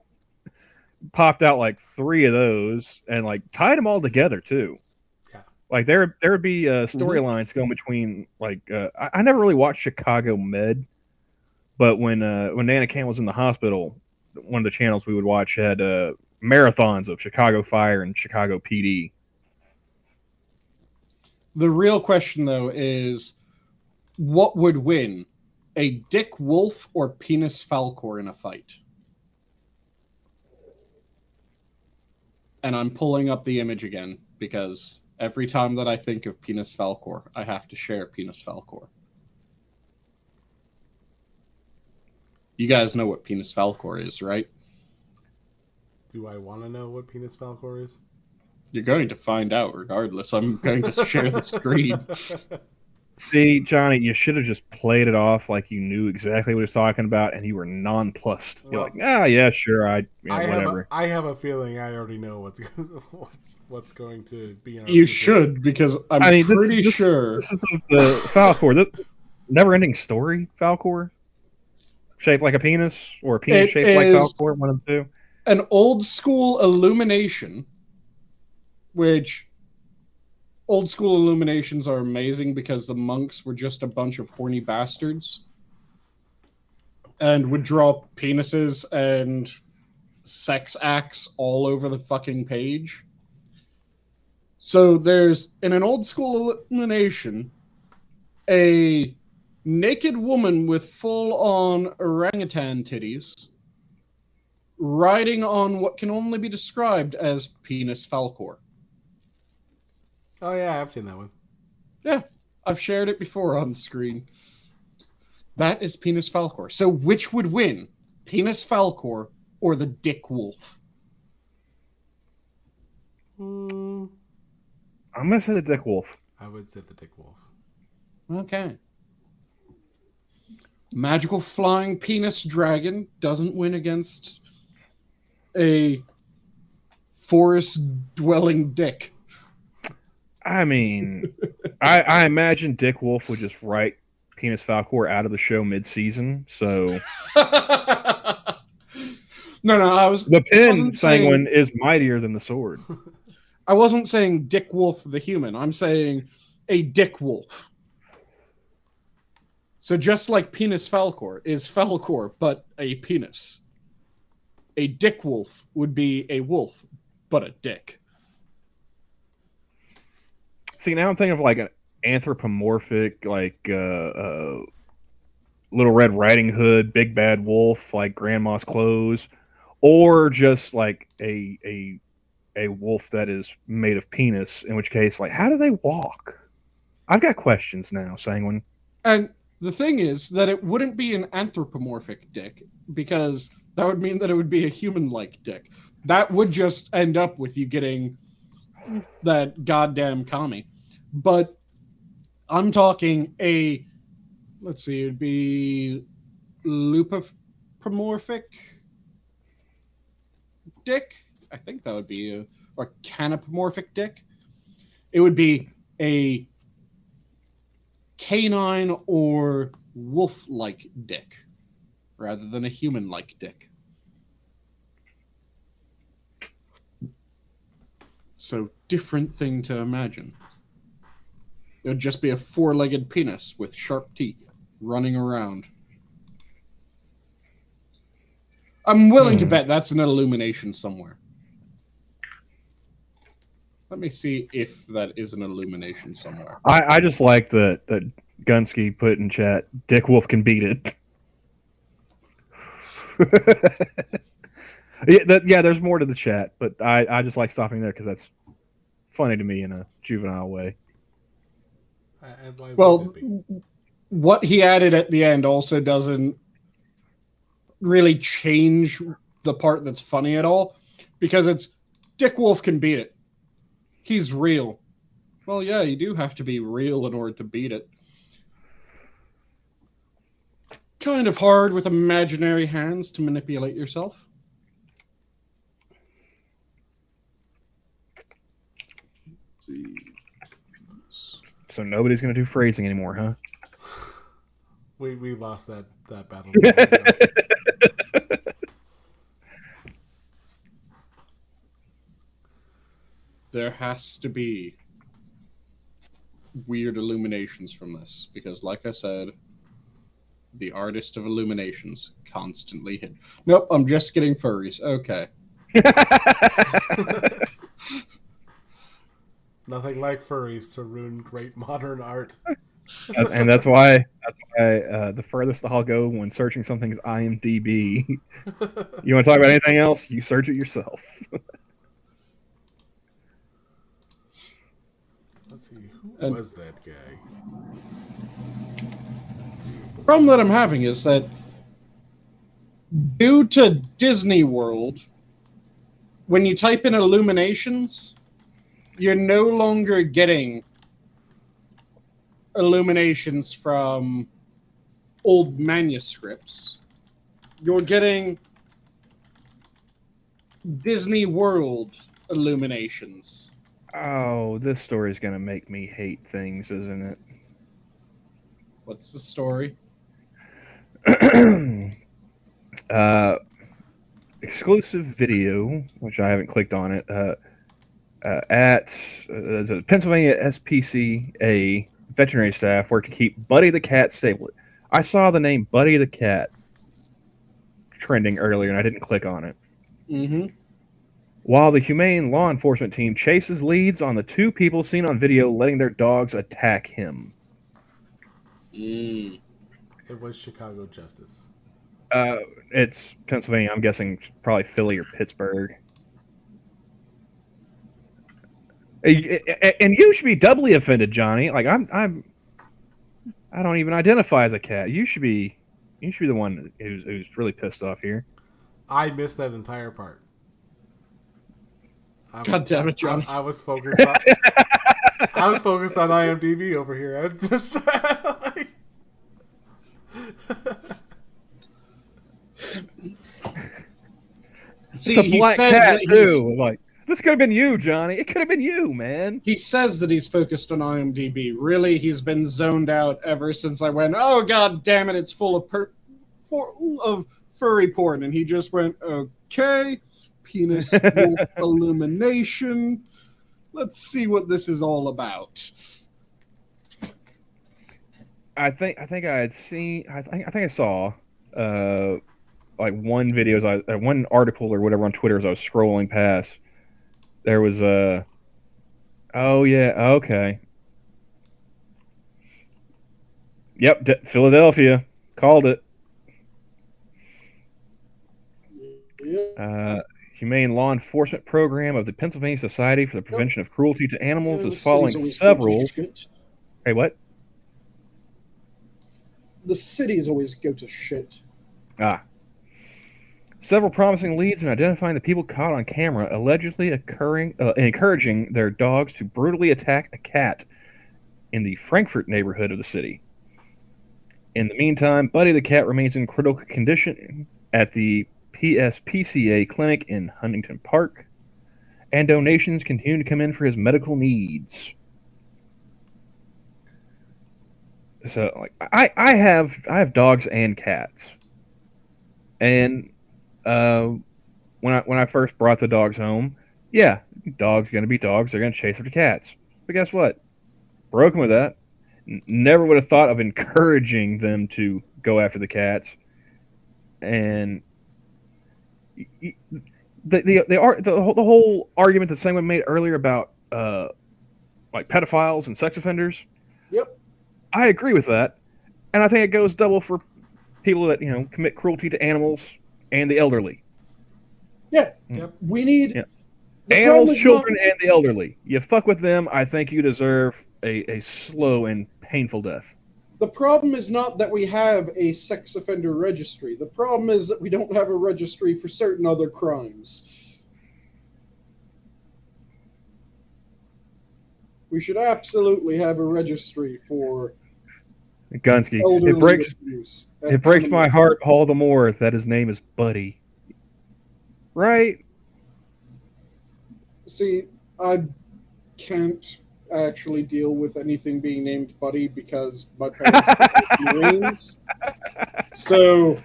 popped out 3 of those, and tied them all together too. Yeah. There would be storylines going between I never really watched Chicago Med, but when Nana Cam was in the hospital, one of the channels we would watch had marathons of Chicago Fire and Chicago PD. The real question, though, is what would win, a Dick Wolf or Penis Falcor in a fight? And I'm pulling up the image again because every time that I think of Penis Falcor, I have to share Penis Falcor. You guys know what Penis Falcor is, right? Do I want to know what Penis Falcor is? You're going to find out regardless. I'm going to share the screen. See, Johnny, you should have just played it off like you knew exactly what he was talking about, and you were nonplussed. You're yeah, sure, whatever. I have a feeling I already know what's going to be. You should, because I'm pretty sure this is the Falcor. This never-ending story, Falcor, shaped like a penis, or a penis shaped like Falcor. One of the two. An old school illumination, which. Old school illuminations are amazing because the monks were just a bunch of horny bastards and would draw penises and sex acts all over the fucking page. So there's, in an old school illumination, a naked woman with full-on orangutan titties riding on what can only be described as Penis Falcor. Oh, yeah, I've seen that one. Yeah, I've shared it before on screen. That is Penis Falcor. So which would win, Penis Falcor or the Dick Wolf? I'm going to say the Dick Wolf. I would say the Dick Wolf. Okay. Magical flying penis dragon doesn't win against a forest-dwelling dick. I mean, I imagine Dick Wolf would just write Penis Falcor out of the show mid-season, so... No, the pen, Sanguine, is mightier than the sword. I wasn't saying Dick Wolf the human. I'm saying a Dick Wolf. So just like Penis Falcor is Falcor, but a penis. A Dick Wolf would be a wolf, but a dick. See, now I'm thinking of an anthropomorphic, Little Red Riding Hood, Big Bad Wolf, like Grandma's Clothes, or just a wolf that is made of penis. In which case, how do they walk? I've got questions now, Sanguine. And the thing is that it wouldn't be an anthropomorphic dick, because that would mean that it would be a human-like dick. That would just end up with you getting that goddamn commie. But I'm talking let's see, it would be lupomorphic dick. I think that would be or canopomorphic dick. It would be a canine or wolf-like dick rather than a human-like dick. So, different thing to imagine. It would just be a four-legged penis with sharp teeth running around. I'm willing to bet that's an illumination somewhere. Let me see if that is an illumination somewhere. I just like that Gunsky put in chat, Dick Wolf can beat it. Yeah, there's more to the chat, but I just like stopping there because that's funny to me in a juvenile way. Well, what he added at the end also doesn't really change the part that's funny at all, because it's Dick Wolf can beat it. He's real. Well, yeah, you do have to be real in order to beat it. Kind of hard with imaginary hands to manipulate yourself. Let's see. So nobody's going to do phrasing anymore, huh? We lost that battle. There has to be weird illuminations from this, because like I said, the artist of illuminations constantly hit. Nope, I'm just getting furries. Okay. Nothing like furries to ruin great modern art. And that's why the furthest I'll go when searching something's IMDb. You want to talk about anything else? You search it yourself. Let's see, who was that guy? Let's see. The problem that I'm having is that due to Disney World, when you type in illuminations, you're no longer getting illuminations from old manuscripts. You're getting Disney World illuminations. Oh, this story is going to make me hate things, isn't it? What's the story? Exclusive video, which I haven't clicked on it, at the Pennsylvania SPCA veterinary staff work to keep Buddy the cat stable. I saw the name Buddy the cat trending earlier, and I didn't click on it. Mm-hmm. While the humane law enforcement team chases leads on the two people seen on video letting their dogs attack him. It was Chicago Justice. It's Pennsylvania. I'm guessing probably Philly or Pittsburgh. And you should be doubly offended, Johnny. Like I don't even identify as a cat. You should be the one who's really pissed off here. I missed that entire part. God damn it, Johnny. I was focused on I was focused on IMDb over here. I just like... See, it's a black cat too. Like, this could have been you, Johnny. It could have been you, man. He says that he's focused on IMDb. Really, he's been zoned out ever since I went, oh, God damn it, it's full of furry porn. And he just went, okay, penis wolf illumination. Let's see what this is all about. I think I had seen. I think I saw like one article or whatever on Twitter as I was scrolling past. There was a. Oh yeah. Okay. Yep. Philadelphia called it. Humane law enforcement program of the Pennsylvania Society for the Prevention of Cruelty to Animals is following several. Hey, what? The cities always go to shit. Several promising leads in identifying the people caught on camera allegedly encouraging their dogs to brutally attack a cat in the Frankfort neighborhood of the city. In the meantime, Buddy the cat remains in critical condition at the PSPCA clinic in Huntington Park. and donations continue to come in for his medical needs. So, like, I have dogs and cats, and when I first brought the dogs home, yeah, dogs gonna be dogs. They're gonna chase after cats. But guess what? Broken with that. Never would have thought of encouraging them to go after the cats. And the whole argument that Sanguine made earlier about like pedophiles and sex offenders. Yep. I agree with that, and I think it goes double for people that commit cruelty to animals and the elderly. Yeah. Yep. We need animals, children, and the elderly. You fuck with them, I think you deserve a slow and painful death. The problem is not that we have a sex offender registry. The problem is that we don't have a registry for certain other crimes. We should absolutely have a registry for Gunsky. It breaks my heart all the more that his name is Buddy. Right? See, I can't actually deal with anything being named Buddy because my parents are Marines. So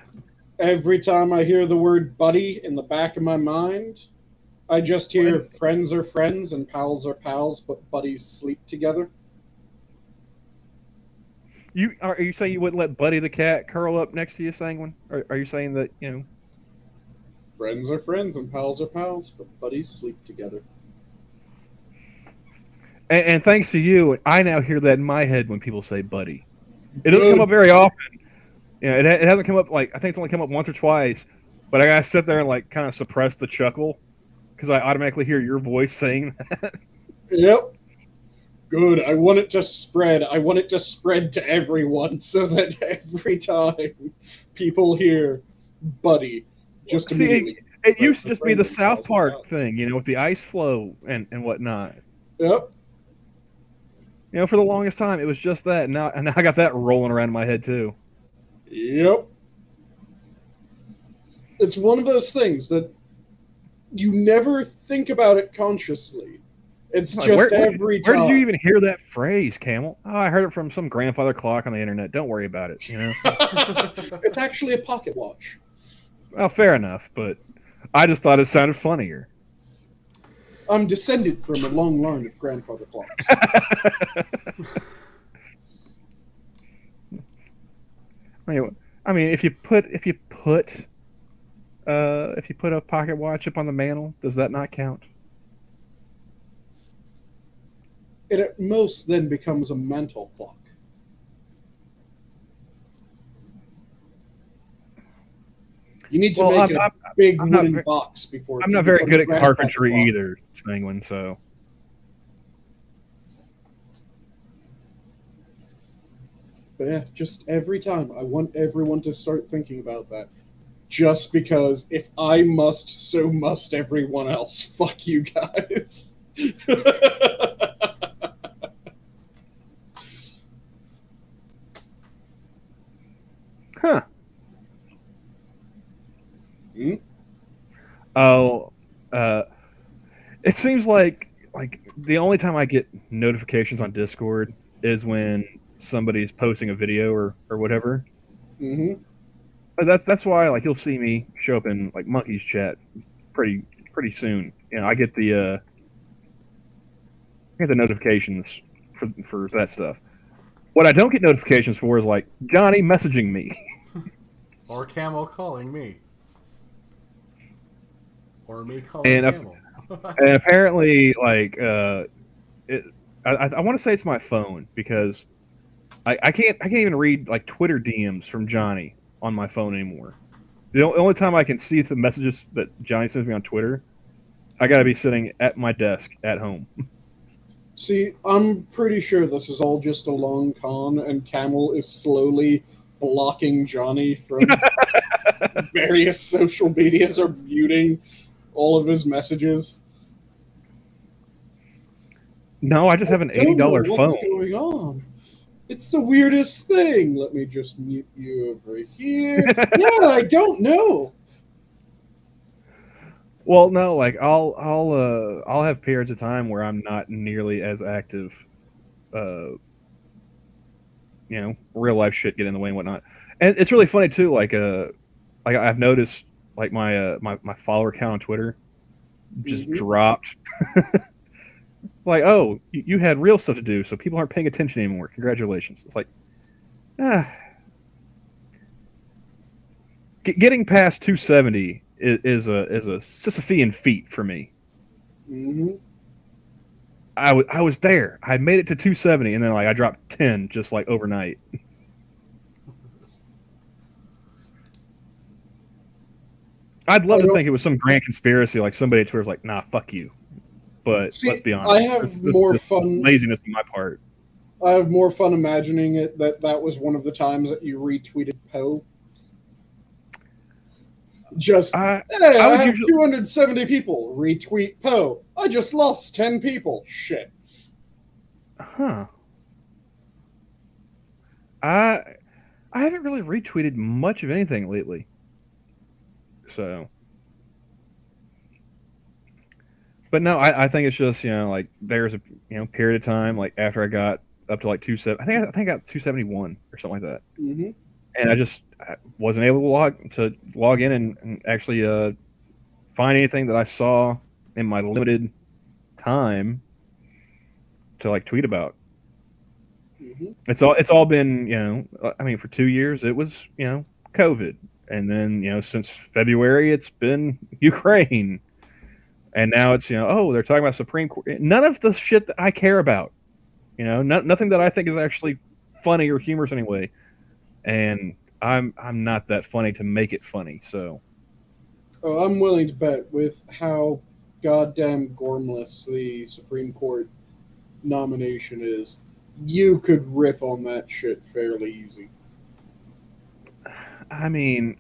every time I hear the word Buddy in the back of my mind, I just hear friends are friends and pals are pals, but buddies sleep together. Are you saying you wouldn't let Buddy the cat curl up next to you, Sanguine? Or are you saying that, Friends are friends and pals are pals, but buddies sleep together. And thanks to you, I now hear that in my head when people say Buddy. It doesn't come up very often. It hasn't come up, I think it's only come up once or twice, but I gotta sit there and kind of suppress the chuckle because I automatically hear your voice saying that. Yep. Good. I want it to spread. I want it to spread to everyone so that every time people hear Buddy, just immediately. It used to just be the South Park thing, with the ice flow and whatnot. Yep. For the longest time, it was just that. And now I got that rolling around in my head, too. Yep. It's one of those things that you never think about it consciously. It's just every time. Where did you even hear that phrase, Camel? Oh, I heard it from some grandfather clock on the internet. Don't worry about it. It's actually a pocket watch. Well, fair enough, but I just thought it sounded funnier. I'm descended from a long line of grandfather clocks. I mean, if you put a pocket watch up on the mantle, does that not count? It at most then becomes a mental clock. You need to make a big wooden box before. I'm not very good at carpentry either, Sanguine, so. But yeah, just every time, I want everyone to start thinking about that. Just because if I must, so must everyone else. Fuck you guys. Huh. Hmm? Oh, it seems like the only time I get notifications on Discord is when somebody's posting a video or whatever. Mm-hmm. But that's why you'll see me show up in Monkey's chat pretty soon. I get the notifications for that stuff. What I don't get notifications for is Johnny messaging me. Or Camel calling me. Or me calling Camel. And apparently, I want to say it's my phone because I can't even read Twitter DMs from Johnny on my phone anymore. The only time I can see the messages that Johnny sends me on Twitter, I got to be sitting at my desk at home. See, I'm pretty sure this is all just a long con, and Camel is slowly blocking Johnny from various social medias or muting all of his messages. No, I just have an $80 phone. What's going on? It's the weirdest thing. Let me just mute you over here. Yeah, I don't know. Well, no, like I'll have periods of time where I'm not nearly as active. Uh, real life shit get in the way and whatnot. And it's really funny too. Like I've noticed, like my follower count on Twitter just Mhm. dropped. Like, oh, you had real stuff to do, so people aren't paying attention anymore. Congratulations. It's like, ah, getting past 270 is a Sisyphean feat for me. Mhm. I was there. I made it to 270, and then like I dropped 10 just like overnight. I'd I love to don't think it was some grand conspiracy, like somebody at Twitter's like, nah, fuck you. But let's see. be I honest, have this more is fun. laziness on my part. I have more fun imagining it that was one of the times that you retweeted Poe. Just, I hey, I I would have usually, 270 people. Retweet Poe. I just lost 10 people. Shit. huh? I I haven't really retweeted much of anything lately. So, but no, I think it's just like there's a period of time like after I got up to like 27. I think I got 271 or something like that, Hmm. and I wasn't able to log in and actually find anything that I saw in my limited time to like tweet about. Hmm. It's all been I mean for 2 years it was COVID, and then since February it's been Ukraine, and now it's oh they're talking about Supreme Court. None of the shit that I care about. Nothing that I think is actually funny or humorous anyway. And I'm not that funny to make it funny. So Oh, I'm willing to bet with how goddamn gormless the Supreme Court nomination is, you could riff on that shit fairly easy. I mean,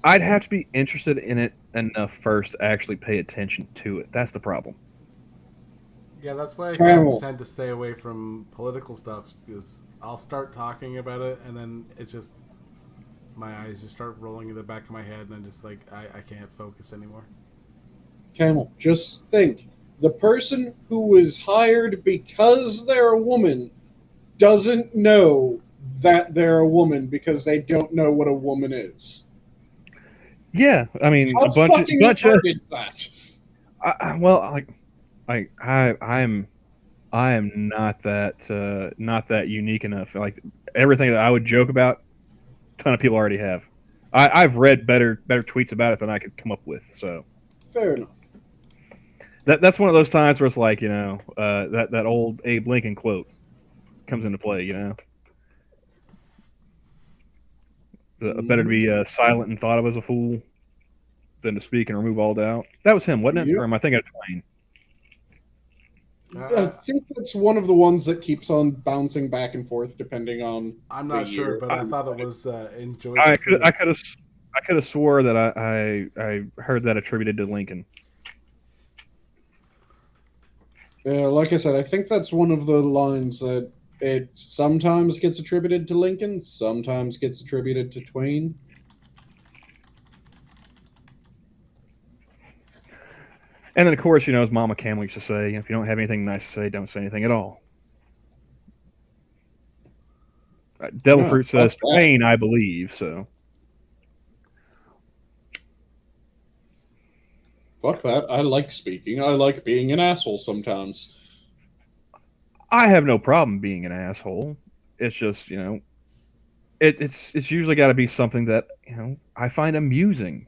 I'd have to be interested in it enough first to actually pay attention to it. That's the problem. Yeah, that's why I kind of Camel. tend to stay away from political stuff because I'll start talking about it and then it's just my eyes just start rolling in the back of my head and I'm just like I can't focus anymore. Camel. Just think. The person who was hired because they're a woman doesn't know that they're a woman because they don't know what a woman is. Yeah, I mean How a fucking bunch of retarded is that? well like I am not that unique enough. Like everything that I would joke about, a ton of people already have. I've read better tweets about it than I could come up with. So Fair enough. that's one of those times where it's like that old Abe Lincoln quote comes into play. Better to Mhm. be silent and thought of as a fool than to speak and remove all doubt. That was him, wasn't it? Yep. Or am I thinking of Twain? I I, think that's one of the ones that keeps on bouncing back and forth depending on I'm the not sure, year. but I thought it was enjoy the I could I food. could have I could have swore that I heard that attributed to Lincoln. Like I said, I think that's one of the lines that it sometimes gets attributed to Lincoln, sometimes gets attributed to Twain. And then of course, as Mama Camel used to say, if you don't have anything nice to say, don't say anything at all. Devil No, Fruit fuck says that. Twain, I believe. So Fuck that. I like speaking. I like being an asshole sometimes. I have no problem being an asshole. It's just it's usually got to be something that I find amusing.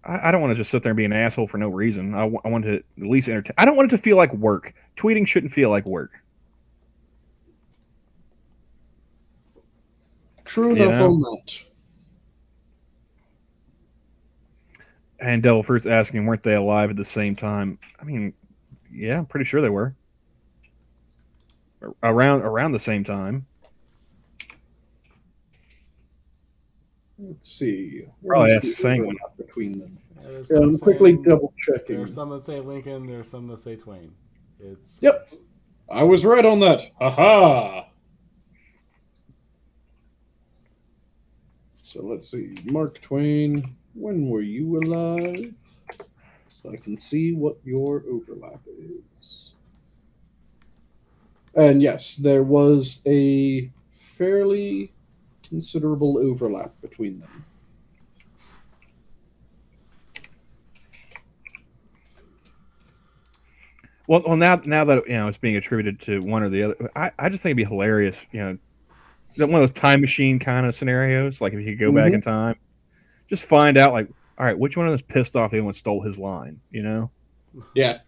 I don't want to just sit there and be an asshole for no reason. I want to at least entertain. I don't want it to feel like work. Tweeting shouldn't feel like work. True You enough know. on that. And Devil Fruit's asking, weren't they alive at the same time? I mean, yeah, I'm pretty sure they were around the same time. Let's see. What Probably is ask the Sanguine. overlap between them? Yeah, there's Yeah, some I'm quickly saying double there's checking. some that say Lincoln, there's some that say Twain. It's Yep, I was right on that. Haha. So let's see. Mark Twain, when were you alive? So I can see what your overlap is. And yes, there was a fairly considerable overlap between them. Well, now that it's being attributed to one or the other, I just think it'd be hilarious. One of those time machine kind of scenarios. Like if you could go back in time, just find out like, all right, which one of us pissed off anyone stole his line? Yeah.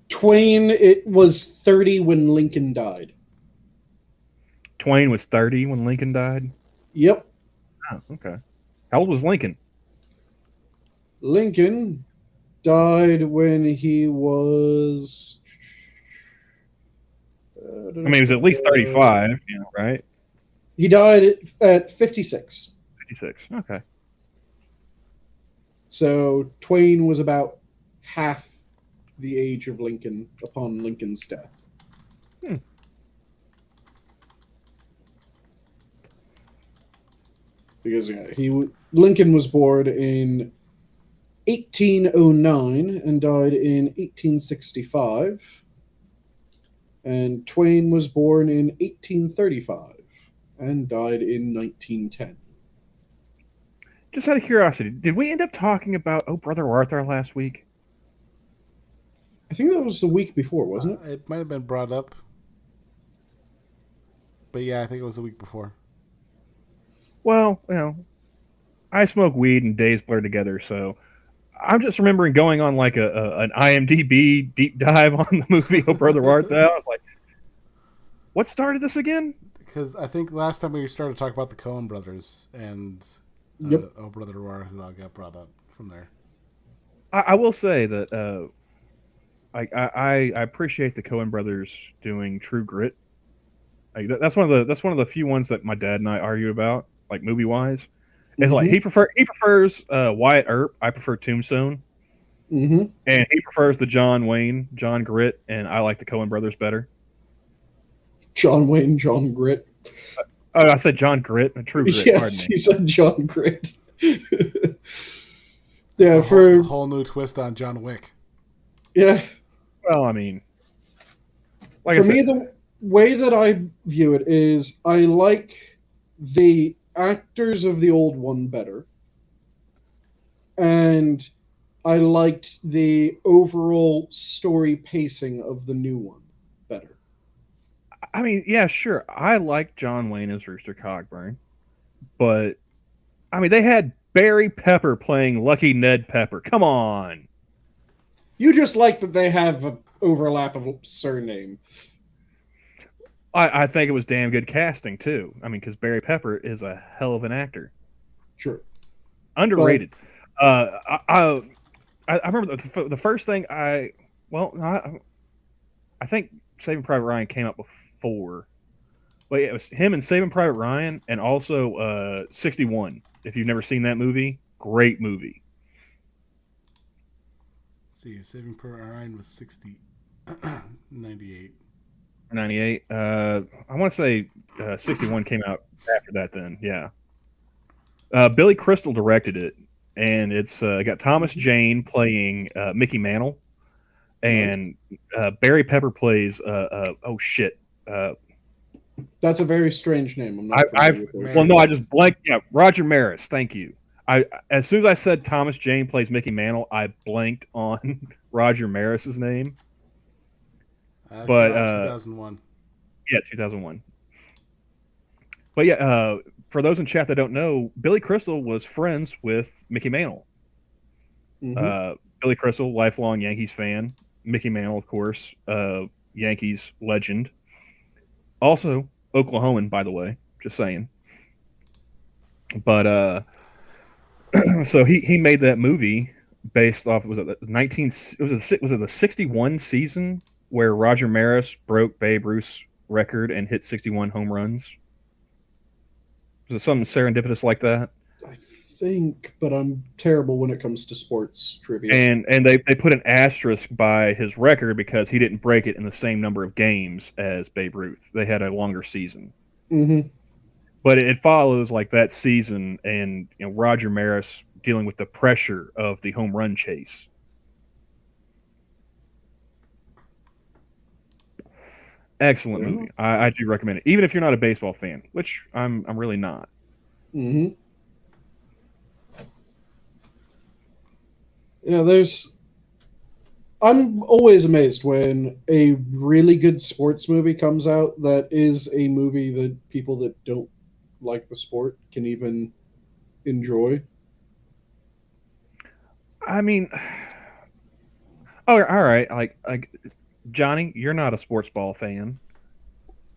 Twain, it was 30 when Lincoln died. Twain was 30 when Lincoln died? Yep. Oh, okay. How old was Lincoln? Lincoln died when he was... I mean, he was at least 35, right? He died at 56. 56, okay. So Twain was about half the age of Lincoln upon Lincoln's death. Because Lincoln was born in 1809 and died in 1865. And Twain was born in 1835 and died in 1910. Just out of curiosity, did we end up talking about Oh Brother Arthur last week? I think that was the week before, wasn't it? It might have been brought up. But yeah, I think it was the week before. Well, I smoke weed and days blur together, so I'm just remembering going on like an IMDb deep dive on the movie Oh Brother Arthur. I was like, what started this again? Because I think last time we started to talk about the Coen brothers and Oh Brother Arthur got brought up from there. I will say that I appreciate the Coen brothers doing True Grit. That's one of the few ones that my dad and I argue about, like movie wise. It's like he prefers Wyatt Earp. I prefer Tombstone, and he prefers the John Grit, and I like the Coen brothers better. John Wayne, John Grit. Oh, I said John Grit, True Grit. Yes, pardon me. he said John Grit. Yeah, for a whole new twist on John Wick. Yeah. Well, I mean, for me, the way that I view it is I like the actors of the old one better, and I liked the overall story pacing of the new one better. I mean, yeah, sure. I like John Wayne as Rooster Cogburn, but I mean, they had Barry Pepper playing Lucky Ned Pepper. Come on. You just like that they have an overlap of surname. I think it was damn good casting too. I mean, because Barry Pepper is a hell of an actor. True. Underrated. I remember the first thing I think Saving Private Ryan came out before. But yeah, it was him and Saving Private Ryan, and also 61. If you've never seen that movie, great movie. Let's see, Saving Private Ryan was 98. 98. I want to say 61 came out after that. Then, yeah. Billy Crystal directed it, and it's got Thomas Jane playing Mickey Mantle, and Barry Pepper plays oh shit. That's a very strange name. I just blanked. Yeah, Roger Maris. Thank you. As soon as I said Thomas Jane plays Mickey Mantle, I blanked on Roger Maris's name. But 2001. Yeah, 2001. But yeah, for those in chat that don't know, Billy Crystal was friends with Mickey Mantle. Billy Crystal, lifelong Yankees fan. Mickey Mantle, of course, Yankees legend. Also, Oklahoman, by the way. Just saying. But so he made that movie based off. Was it the 61 season where Roger Maris broke Babe Ruth's record and hit 61 home runs? Was it something serendipitous like that? I think, but I'm terrible when it comes to sports trivia. And they put an asterisk by his record because he didn't break it in the same number of games as Babe Ruth. They had a longer season. but it follows like that season, and Roger Maris dealing with the pressure of the home run chase. Excellent movie. I do recommend it, even if you're not a baseball fan, which I'm really not. Mm-hmm. Yeah, I'm always amazed when a really good sports movie comes out that is a movie that people that don't like the sport can even enjoy. I mean, oh, all right, like Johnny, you're not a sports ball fan.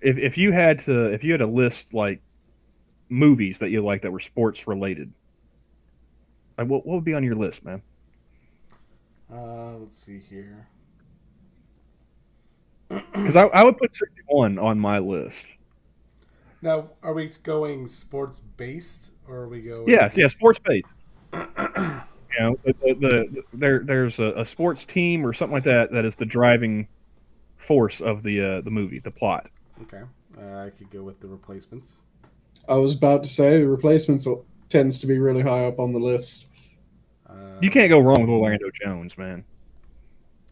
If you had to list like movies that you like that were sports related, like what would be on your list, man? Let's see here. Because I would put 61 on my list. Now, are we going sports based or are we going? Yes, yeah, sports based. There's a sports team or something like that that is the driving force of the movie, the plot. Okay, I could go with The Replacements. I was about to say the replacements tends to be really high up on the list. You can't go wrong with Orlando Jones, man.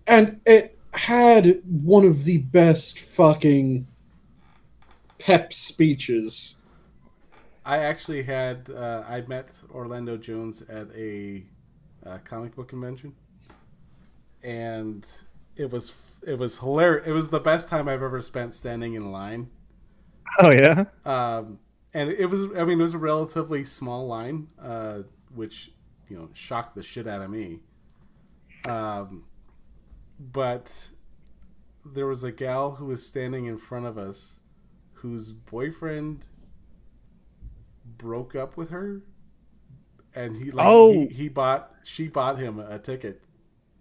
And it had one of the best fucking pep speeches. I actually had I met Orlando Jones at a comic book convention, and it was hilarious. It was the best time I've ever spent standing in line. Oh yeah. And it was, I mean, it was a relatively small line, which shocked the shit out of me. But there was a gal who was standing in front of us, whose boyfriend broke up with her, and she bought him a ticket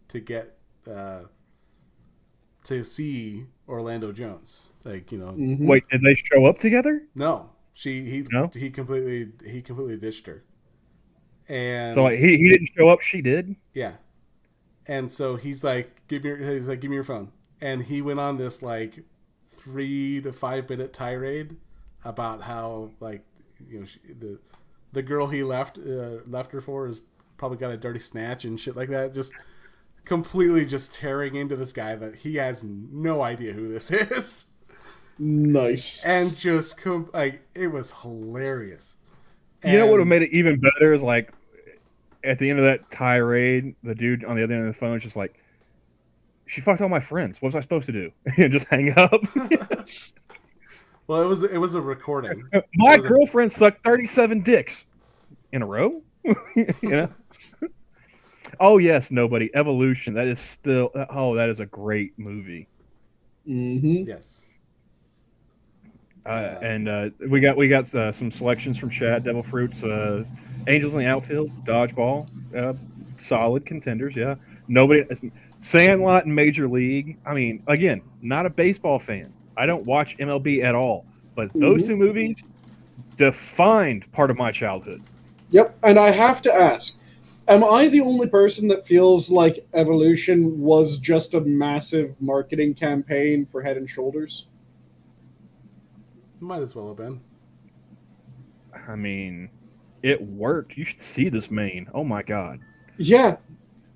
to get to see Orlando Jones. Mm-hmm. Wait, did they show up together? No, he completely ditched her. And so he didn't show up, she did. Yeah. And so he's like, give me your phone. And he went on this like 3 to 5 minute tirade about how the girl he left her for has probably got a dirty snatch and shit like that. Just completely just tearing into this guy that he has no idea who this is. Nice. And just it was hilarious. You know what would have made it even better is like at the end of that tirade, the dude on the other end of the phone is just like, "She fucked all my friends. What was I supposed to do?" And just hang up. Well, it was a recording. My girlfriend sucked 37 dicks in a row. Oh yes, nobody. Evolution. That is still. Oh, that is a great movie. Mm-hmm. Yes. And we got some selections from chat. Devil Fruits, Angels in the Outfield, Dodgeball, solid contenders. Yeah, nobody. Sandlot and Major League. I mean, again, not a baseball fan. I don't watch MLB at all. But those two movies defined part of my childhood. Yep, and I have to ask, am I the only person that feels like Evolution was just a massive marketing campaign for Head and Shoulders? Might as well have been. I mean, it worked. You should see this mane. Oh my god. Yeah,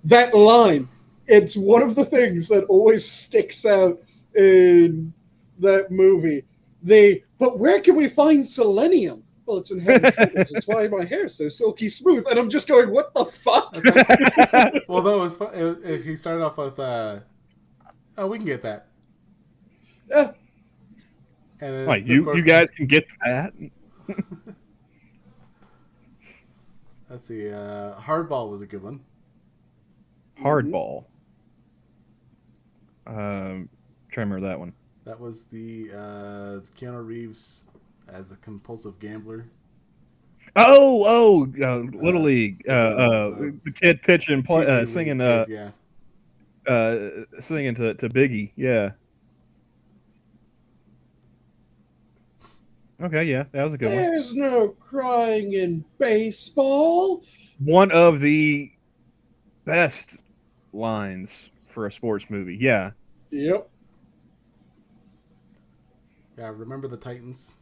that line. It's one of the things that always sticks out in that movie. But where can we find selenium? Well, it's in Head and Shoulders. It's why my hair's so silky smooth. And I'm just going, what the fuck? Well, no, it was fun. He started off with, oh, we can get that. Yeah. And then, like, you guys can get that? Let's see. Hardball was a good one. Hardball. Try to remember that one. That was the Keanu Reeves as a compulsive gambler. Little League. The kid pitching, singing, singing to Biggie. Yeah. Okay, yeah, that was a good one. There's no crying in baseball. One of the best lines for a sports movie. Yeah. Yep. Yeah, remember the Titans?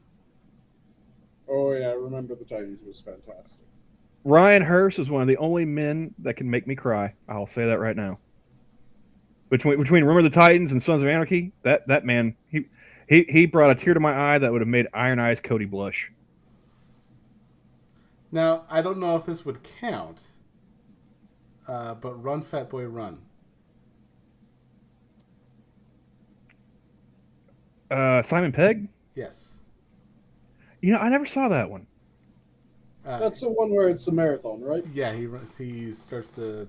Oh yeah, Remember the Titans was fantastic. Ryan Hurst is one of the only men that can make me cry. I'll say that right now. Between Remember the Titans and Sons of Anarchy, that man, he brought a tear to my eye that would have made Iron Eyes Cody blush. Now, I don't know if this would count, but Run Fat Boy Run. Simon Pegg? Yes. You know, I never saw that one. That's the one where it's the marathon, right? Yeah, he starts the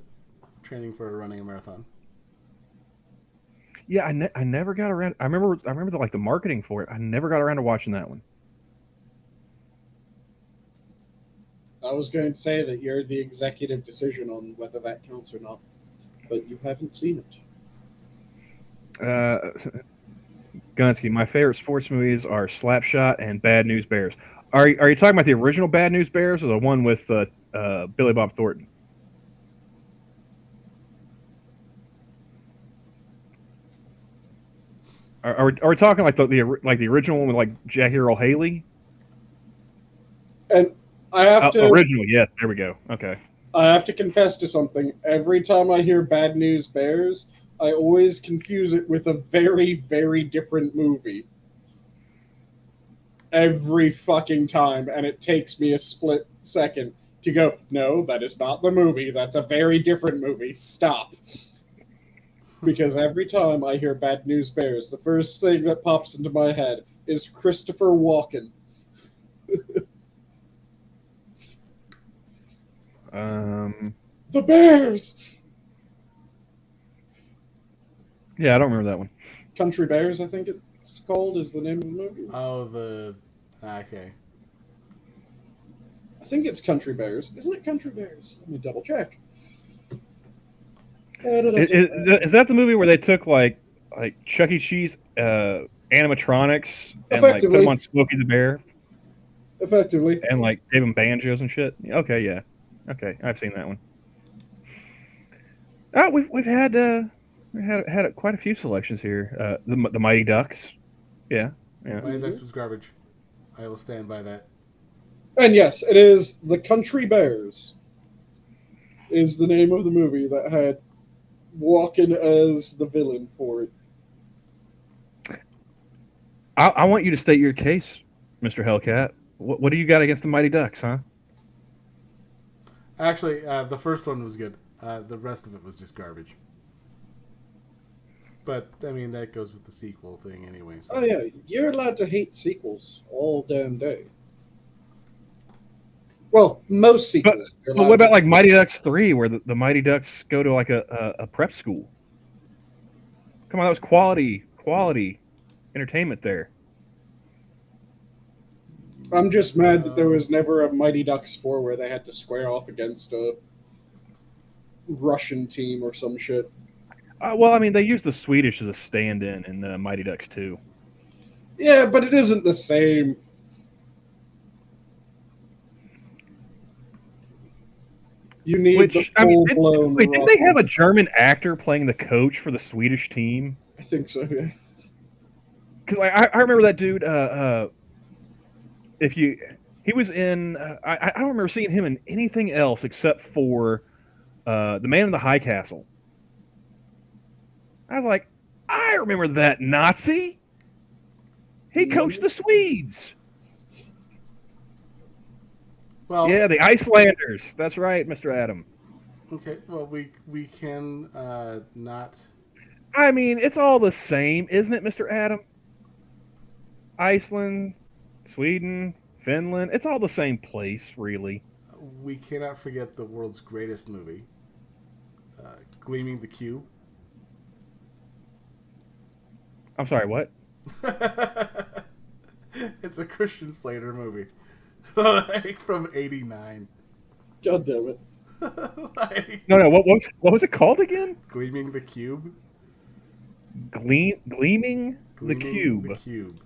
training for running a marathon. Yeah, I never got around. I remember the marketing for it. I never got around to watching that one. I was going to say that you're the executive decision on whether that counts or not, but you haven't seen it. Gunsky, my favorite sports movies are Slapshot and Bad News Bears. Are you talking about the original Bad News Bears or the one with Billy Bob Thornton? Are we talking like the original one with like Jackie Earl Haley? And I have to original, yeah. There we go. Okay. I have to confess to something. Every time I hear Bad News Bears, I always confuse it with a very, very different movie. Every fucking time, and it takes me a split second to go, no, that is not the movie. That's a very different movie. Stop. Because every time I hear Bad News Bears, the first thing that pops into my head is Christopher Walken. The Bears! Yeah, I don't remember that one. Country Bears, I think it's called, is the name of the movie. Oh, okay. I think it's Country Bears. Isn't it Country Bears? Let me double check. Is that the movie where they took like Chuck E. Cheese animatronics and like put them on Smokey the Bear? Effectively. And like gave them banjos and shit? Okay, yeah. Okay, I've seen that one. We've had quite a few selections here. The Mighty Ducks. Yeah. Mighty Ducks was garbage. I will stand by that. And yes, it is The Country Bears is the name of the movie that had Walken as the villain for it. I want you to state your case, Mr. Hellcat. What do you got against the Mighty Ducks, huh? Actually, the first one was good. The rest of it was just garbage. But, I mean, that goes with the sequel thing anyway. So. Oh, yeah. You're allowed to hate sequels all damn day. Well, most sequels. But what about like Mighty Ducks 3, where the Mighty Ducks go to like a prep school? Come on, that was quality entertainment there. I'm just mad that there was never a Mighty Ducks 4 where they had to square off against a Russian team or some shit. Well, I mean, they used the Swedish as a stand-in in Mighty Ducks 2. Yeah, but it isn't the same. You need the full-blown... Didn't they have a German actor playing the coach for the Swedish team? I think so, yeah. Because I remember that dude... he was in... I don't remember seeing him in anything else except for The Man in the High Castle. I was like, I remember that Nazi. He coached the Swedes. Well, yeah, the Icelanders. That's right, Mr. Adam. Okay, well, we can not... I mean, it's all the same, isn't it, Mr. Adam? Iceland, Sweden, Finland. It's all the same place, really. We cannot forget the world's greatest movie, Gleaming the Cube. I'm sorry, what? It's a Christian Slater movie. Like from '89. God damn it. No, what was it called again? Gleaming the Cube. Gleaming the Cube. The Cube.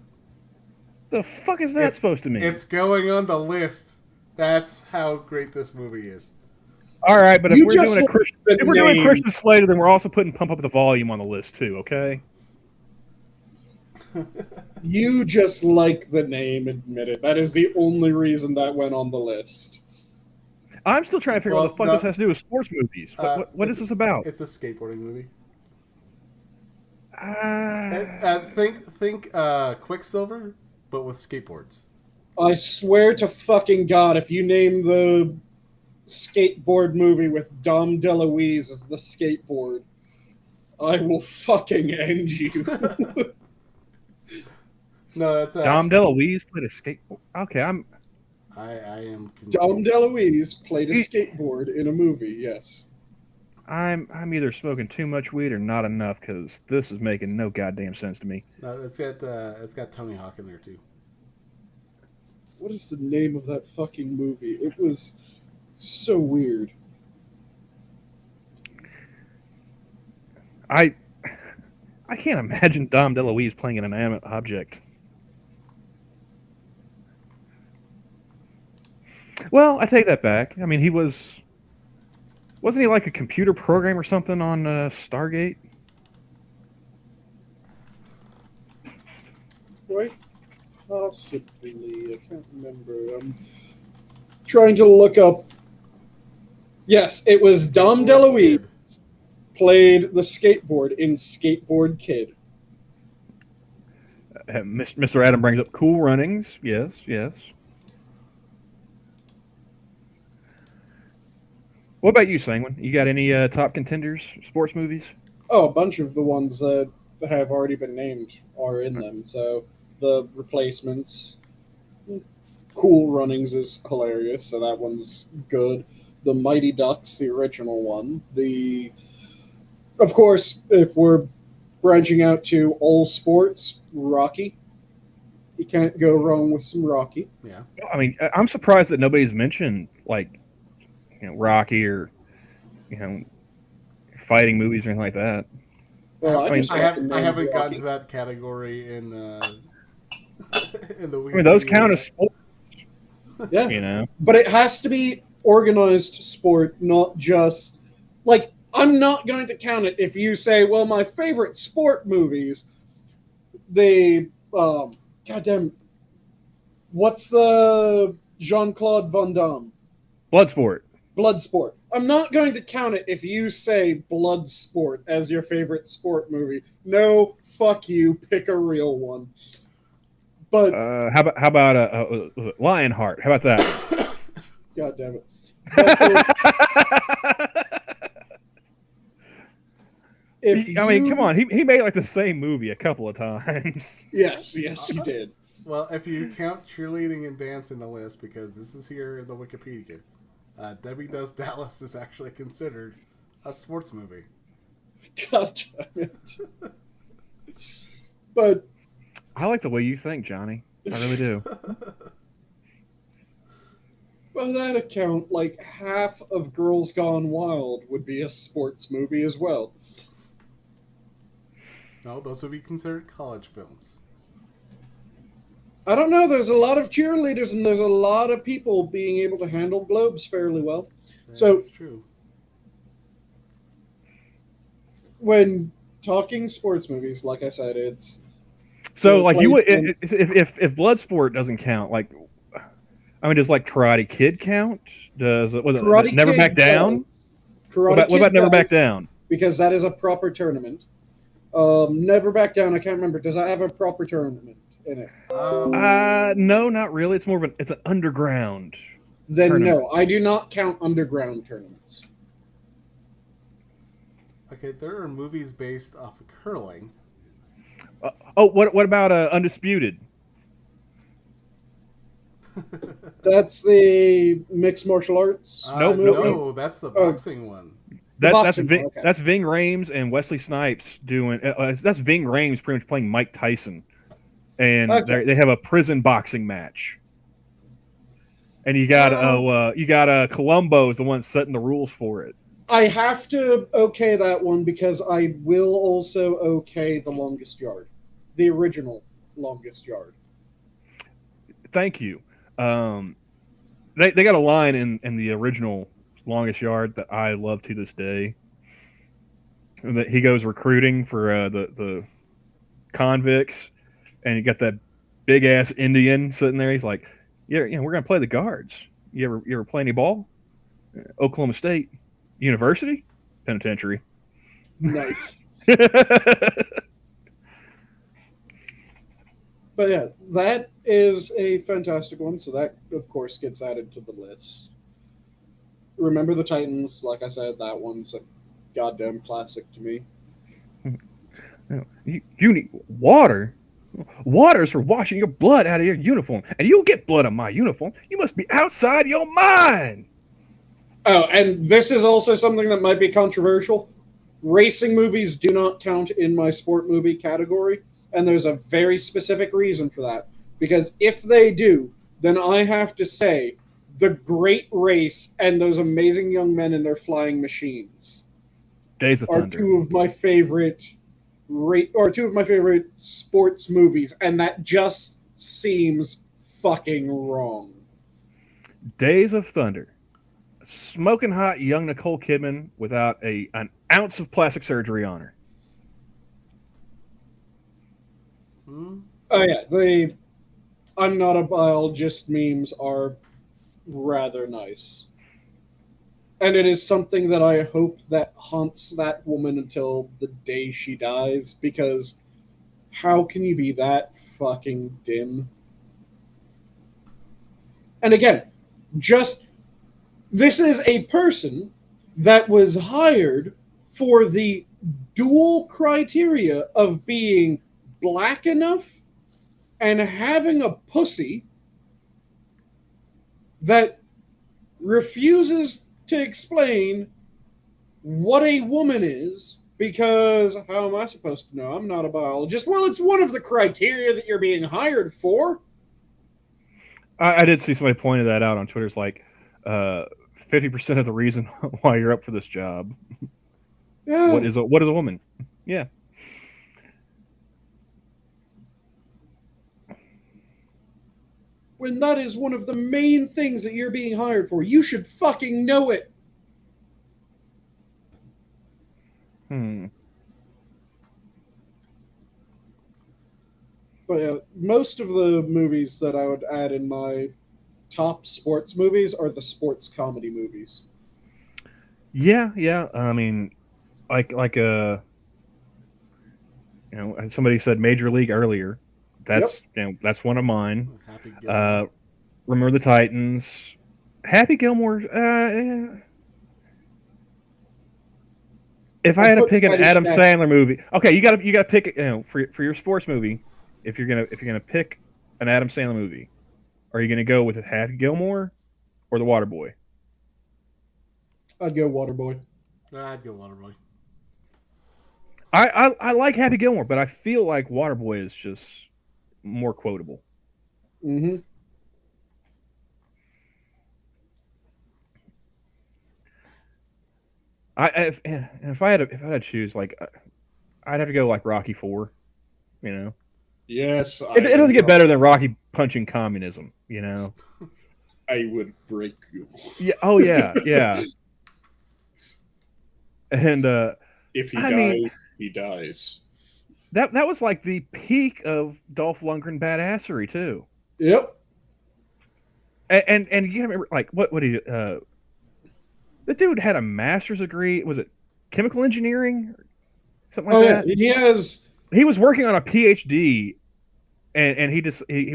The fuck is that supposed to mean? It's going on the list. That's how great this movie is. All right, but if we're doing Christian Slater, then we're also putting Pump Up the Volume on the list too, okay? You just like the name, admit it. That is the only reason that went on the list. I'm still trying to figure out what the fuck this has to do with sports movies. What is this about? It's a skateboarding movie. Uh, Think Quicksilver, but with skateboards. I swear to fucking God, if you name the skateboard movie with Dom DeLuise as the skateboard, I will fucking end you. No, that's Dom DeLuise played a skateboard. Okay, I am. Dom DeLuise played a skateboard in a movie. Yes. I'm either smoking too much weed or not enough because this is making no goddamn sense to me. No, it's got Tony Hawk in there too. What is the name of that fucking movie? It was so weird. I can't imagine Dom DeLuise playing an inanimate object. Well, I take that back. I mean, wasn't he like a computer program or something on Stargate? Right? Possibly. I can't remember. I'm trying to look up. Yes, it was Dom DeLuise played the skateboard in Skateboard Kid. Mr. Adam brings up Cool Runnings. Yes, yes. What about you, Sanguine? You got any top contenders, sports movies? Oh, a bunch of the ones that have already been named are in them. So the Replacements, Cool Runnings is hilarious, so that one's good. The Mighty Ducks, the original one. Of course, if we're branching out to all sports, Rocky. You can't go wrong with some Rocky. Yeah. I mean, I'm surprised that nobody's mentioned like Rocky or fighting movies or anything like that. Well, I haven't gotten to that category in the. I mean, those count as sports. Yeah, but it has to be organized sport, not just like I'm not going to count it if you say, well, my favorite sport movies. Goddamn, what's the Jean-Claude Van Damme? Bloodsport. Bloodsport. I'm not going to count it if you say Bloodsport as your favorite sport movie. No, fuck you. Pick a real one. But how about Lionheart? How about that? God damn it. I mean, come on. He made like the same movie a couple of times. Yes, he did. Well, if you count cheerleading and dance in the list, because this is here in the Wikipedia, Debbie Does Dallas is actually considered a sports movie. God damn it. But I like the way you think, Johnny. I really do. By that account, like half of Girls Gone Wild would be a sports movie as well. No, those would be considered college films. I don't know. There's a lot of cheerleaders and there's a lot of people being able to handle globes fairly well. That's true. When talking sports movies, like I said, it's so like you would if Bloodsport doesn't count, like I mean, does like Karate Kid count? Does Never Back Down? What about Never Back Down? Because that is a proper tournament. Never Back Down. I can't remember. Does that have a proper tournament in it? No, not really. It's more of it's an underground. Then tournament. No, I do not count underground tournaments. Okay, there are movies based off of curling. What about Undisputed? That's the mixed martial arts. No, that's the boxing one. That's Ving Rhames and Wesley Snipes doing. That's Ving Rhames pretty much playing Mike Tyson, and they have a prison boxing match. And you got Columbo is the one setting the rules for it. I have to okay that one because I will also okay The Longest Yard, the original Longest Yard. Thank you. They got a line in the original Longest Yard that I love to this day. That he goes recruiting for the convicts, and you got that big ass Indian sitting there. He's like, yeah, we're gonna play the guards. You ever play any ball? Oklahoma State University Penitentiary. Nice. But yeah, that is a fantastic one. So that, of course, gets added to the list. Remember the Titans. Like I said, that one's a goddamn classic to me. You need water. Water's for washing your blood out of your uniform, and you get blood on my uniform. You must be outside your mind. Oh, and this is also something that might be controversial. Racing movies do not count in my sport movie category, and there's a very specific reason for that. Because if they do, then I have to say The Great Race and those amazing young men in their flying machines Days of are Thunder. two of my favorite sports movies, and that just seems fucking wrong. Days of Thunder. Smoking hot young Nicole Kidman without an ounce of plastic surgery on her. Oh yeah, the I'm not a biologist memes are rather nice. And it is something that I hope that haunts that woman until the day she dies, because how can you be that fucking dim? And again, this is a person that was hired for the dual criteria of being black enough and having a pussy that refuses to explain what a woman is, because how am I supposed to know? I'm not a biologist. Well, it's one of the criteria that you're being hired for. I did see somebody pointed that out on Twitter. It's like 50% of the reason why you're up for this job. Yeah. What is a woman? Yeah. When that is one of the main things that you're being hired for, you should fucking know it. But yeah, most of the movies that I would add in my top sports movies are the sports comedy movies. Yeah. I mean, like somebody said Major League earlier. That's that's one of mine. Happy Gilmore. Remember the Titans. Happy Gilmore. If I had to pick an Adam Sandler movie, okay, you got to pick for your sports movie. If you're gonna pick an Adam Sandler movie, are you gonna go with Happy Gilmore or The Waterboy? I'd go Waterboy. I'd go Waterboy. I like Happy Gilmore, but I feel like Waterboy is just more quotable. Mm-hmm. If I had to choose, like, I'd have to go like Rocky IV. Yes, it doesn't get better than Rocky punching communism. I would break you. Yeah. Oh yeah. Yeah. And if he dies, he dies. That was like the peak of Dolph Lundgren badassery too. Yep. And you remember, like, what he the dude had a master's degree. Was it chemical engineering or something like that? Yeah, he was working on a PhD, and he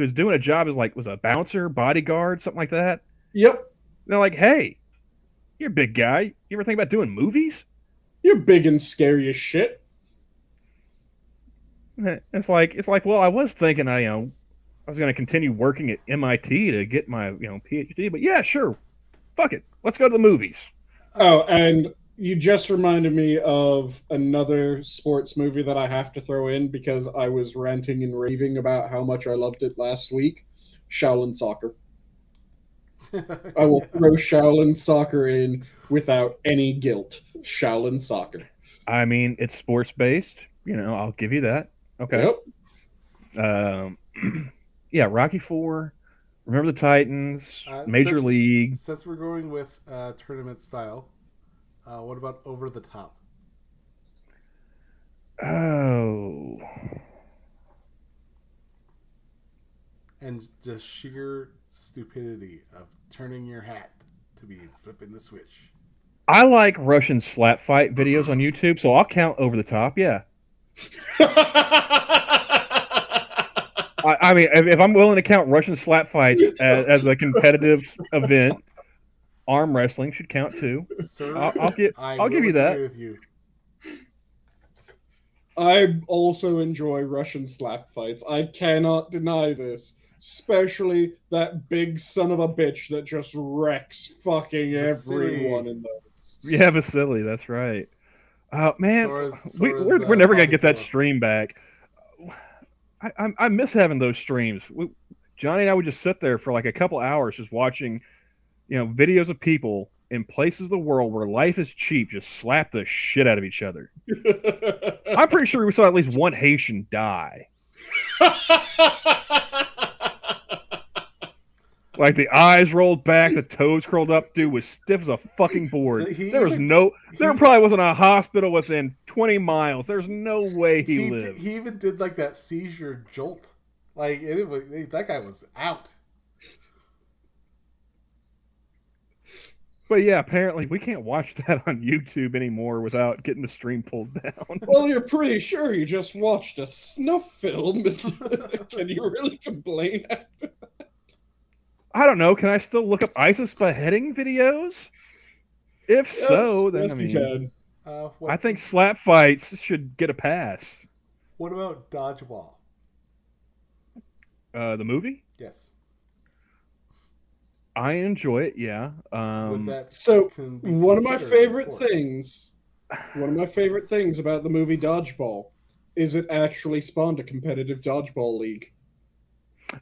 was doing a job as was a bouncer, bodyguard, something like that. Yep. And they're like, hey, you're a big guy. You ever think about doing movies? You're big and scary as shit. It's like, well, I was thinking I was going to continue working at MIT to get my PhD, but yeah, sure, fuck it, let's go to the movies. Oh, and you just reminded me of another sports movie that I have to throw in because I was ranting and raving about how much I loved it last week. Shaolin Soccer. I will throw Shaolin Soccer in without any guilt. Shaolin Soccer. I mean, it's sports based. I'll give you that. Okay. Yep. Yeah, Rocky IV. Remember the Titans. Major League. Since we're going with tournament style, what about Over the Top? Oh. and just sheer stupidity of turning your hat to be flipping the switch. I like Russian slap fight videos on YouTube, so I'll count over the top. Yeah. I mean, if I'm willing to count Russian slap fights as a competitive event, arm wrestling should count too. Sir, I'll give you that. With you. I also enjoy Russian slap fights. I cannot deny this. Especially that big son of a bitch that just wrecks fucking everyone in those. Yeah, Vasily, that's right. Man, we're never going to get that stream back. I miss having those streams. Johnny and I would just sit there for like a couple hours just watching, videos of people in places of the world where life is cheap just slap the shit out of each other. I'm pretty sure we saw at least one Haitian die. Like the eyes rolled back, the toes curled up, dude was stiff as a fucking board. There probably wasn't a hospital within 20 miles. There's no way he lived. He even did like that seizure jolt. Like that guy was out. But yeah, apparently we can't watch that on YouTube anymore without getting the stream pulled down. Well, you're pretty sure you just watched a snuff film. Can you really complain after that? I don't know. Can I still look up ISIS beheading videos? If so, then yes, I mean, you can. I think slap fights should get a pass. What about Dodgeball? The movie? Yes. I enjoy it. Yeah. So one of my favorite things about the movie Dodgeball is it actually spawned a competitive dodgeball league.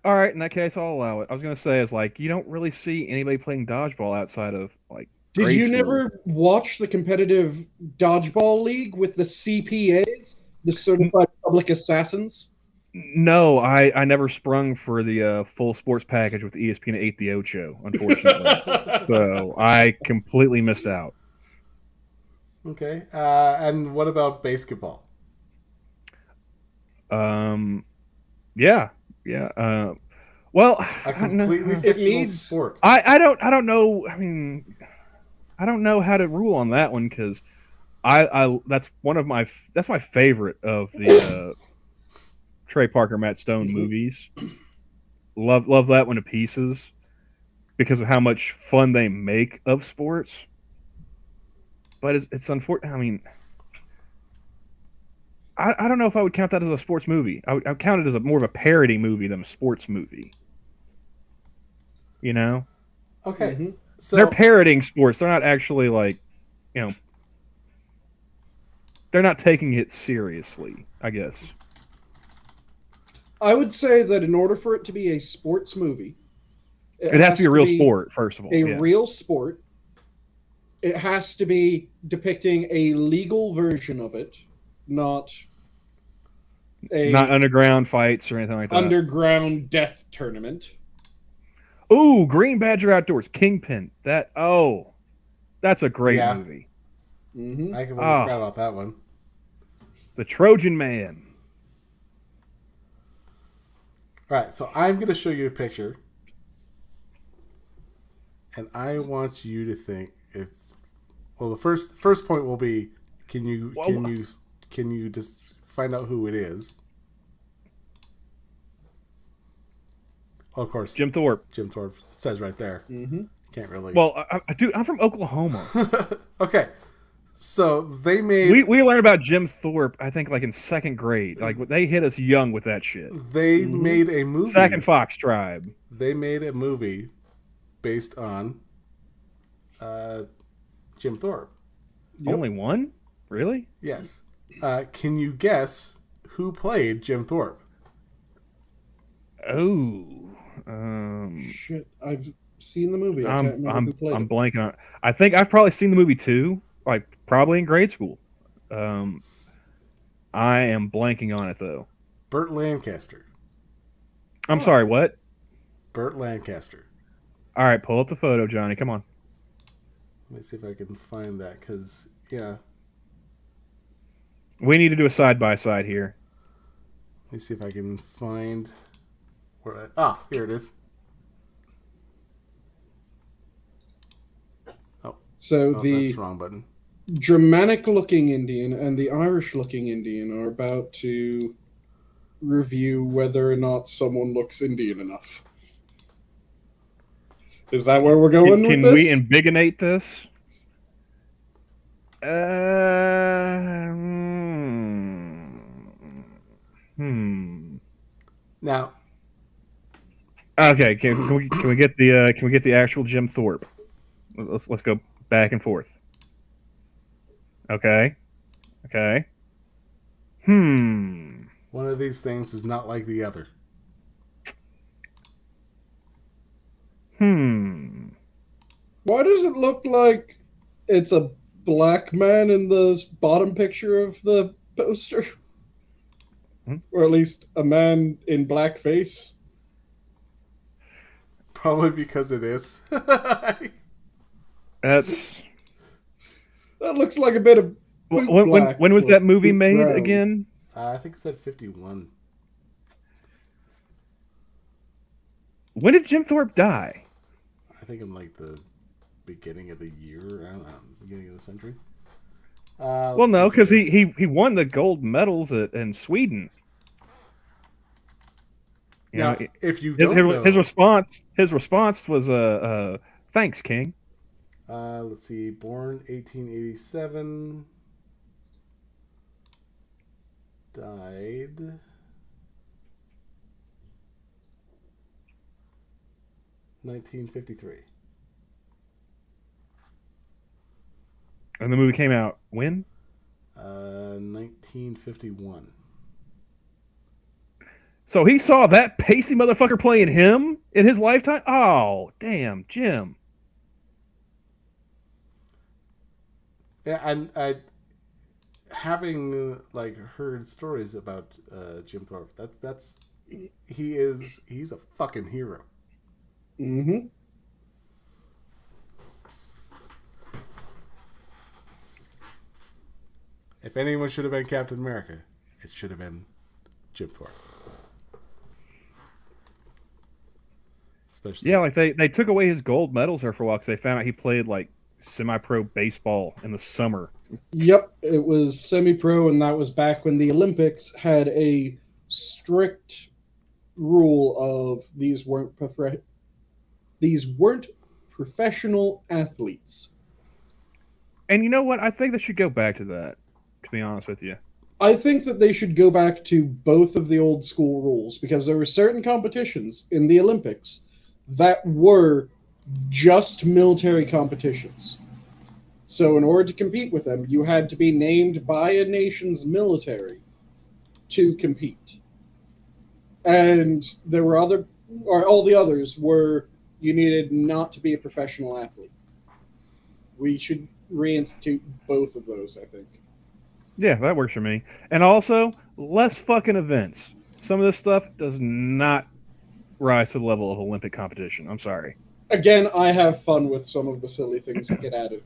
All right, in that case, I'll allow it. I was going to say, is like, you don't really see anybody playing dodgeball outside of, like, Did you never watch the competitive dodgeball league with the CPAs, the Certified Public Assassins? No, I never sprung for the full sports package with ESPN 8 The Ocho, unfortunately. So I completely missed out. Okay. And what about basketball? Yeah. Yeah. Well, a completely fictional sport. I don't know. I mean, I don't know how to rule on that one because that's my favorite of the Trey Parker, Matt Stone movies. Love that one to pieces because of how much fun they make of sports. But it's unfortunate. I mean, I don't know if I would count that as a sports movie. I would count it as more of a parody movie than a sports movie. You know? Okay. Mm-hmm. So they're parodying sports. They're not actually like, they're not taking it seriously, I guess. I would say that in order for it to be a sports movie, it has to be a real sport, first of all. Real sport. It has to be depicting a legal version of it, not underground fights or anything like that. Underground death tournament. Ooh, Green Badger Outdoors, Kingpin. That's a great movie. Mm-hmm. I completely forgot about that one. The Trojan Man. All right, so I'm going to show you a picture, and I want you to think it's. Well, the first point will be, can you just find out who it is? Oh, of course, Jim Thorpe. Jim Thorpe says right there. Mm-hmm. Can't really. Well, I'm from Oklahoma. Okay, so they made. We learned about Jim Thorpe, I think, like in second grade. Like they hit us young with that shit. They made a movie. Sack and Fox Tribe. They made a movie based on Jim Thorpe. Yep. Only one? Really? Yes. Can you guess who played Jim Thorpe? Oh. Shit, I've seen the movie. I can't remember who played I'm blanking on it. I think I've probably seen the movie too, like probably in grade school. I am blanking on it though. Burt Lancaster. I'm sorry, what? Burt Lancaster. All right, pull up the photo, Johnny. Come on. Let me see if I can find that, because, yeah. We need to do a side-by-side here. Let me see if I can find... Here it is. So that's the the wrong button. Germanic-looking Indian and the Irish-looking Indian are about to review whether or not someone looks Indian enough. Is that where we're going with Can this? we ambigonate this? Now, okay. Can we get the actual Jim Thorpe? Let's go back and forth. Okay. one of these things is not like the other. Why does it look like it's a black man in the bottom picture of the poster? Or at least a man in blackface? Probably because it is. That looks like a bit of when was that movie made again? I think it said 51. When did Jim Thorpe die? I think in like the beginning of the year. I don't know, beginning of the century. Well, no, because he won the gold medals in Sweden. Now, if you don't know, his response was thanks, King. Let's see, born 1887, died 1953. And the movie came out when? 1951. So he saw that pasty motherfucker playing him in his lifetime? Oh, damn, Jim. Yeah, and I having like heard stories about Jim Thorpe. He's a fucking hero. Mm-hmm. If anyone should have been Captain America, it should have been Jim Thorpe. Especially, yeah, like they took away his gold medals there for a while because they found out he played like semi-pro baseball in the summer. Yep, it was semi-pro, and that was back when the Olympics had a strict rule of these weren't professional athletes. And you know what? I think they should go back to that, to be honest with you. I think that they should go back to both of the old school rules, because there were certain competitions in the Olympics that were just military competitions. So in order to compete with them, you had to be named by a nation's military to compete. And there were all the others were you needed not to be a professional athlete. We should reinstitute both of those, I think. Yeah, that works for me. And also, less fucking events. Some of this stuff does not rise to the level of Olympic competition. I'm sorry. Again, I have fun with some of the silly things that get added.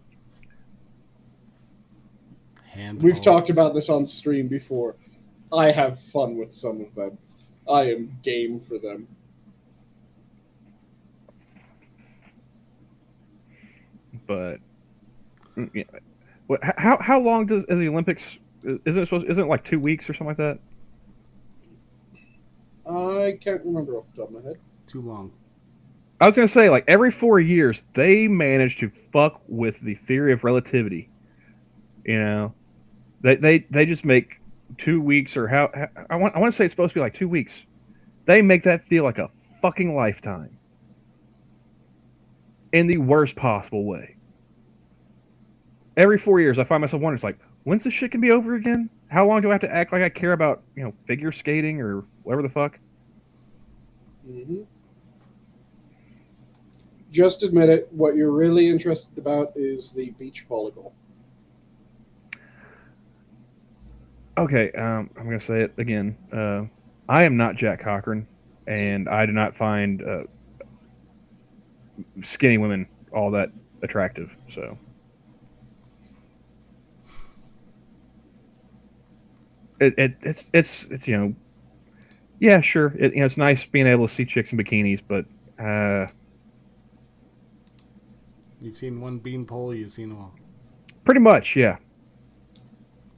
We've talked about this on stream before. I have fun with some of them. I am game for them. But yeah. How long does the Olympics? Isn't it like 2 weeks or something like that? I can't remember off the top of my head. Too long. I was gonna say, like, every 4 years they manage to fuck with the theory of relativity. You know, they just make 2 weeks or how I want to say it's supposed to be like 2 weeks. They make that feel like a fucking lifetime in the worst possible way. Every 4 years, I find myself wondering, it's like, when's this shit gonna be over again? How long do I have to act like I care about, figure skating or whatever the fuck? Mm-hmm. Just admit it. What you're really interested about is the beach volleyball. Okay, I'm gonna say it again. I am not Jack Cochran, and I do not find skinny women all that attractive. So. It's Yeah, sure. It's nice being able to see chicks in bikinis, but You've seen one beanpole, you've seen them all. pretty much, yeah.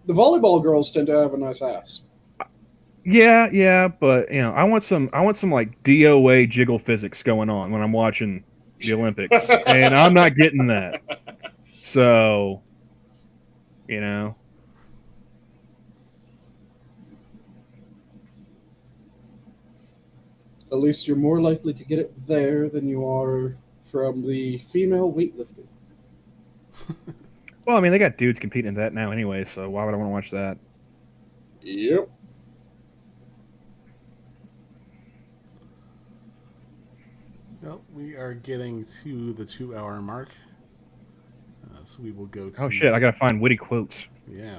The volleyball girls tend to have a nice ass. Yeah, but I want some like DOA jiggle physics going on when I'm watching the Olympics, and I'm not getting that. So, At least you're more likely to get it there than you are from the female weightlifting. Well, I mean, they got dudes competing in that now anyway, so why would I want to watch that? Yep. Well, we are getting to the 2-hour mark. So we will go to... Oh, shit, I gotta find witty quotes. Yeah.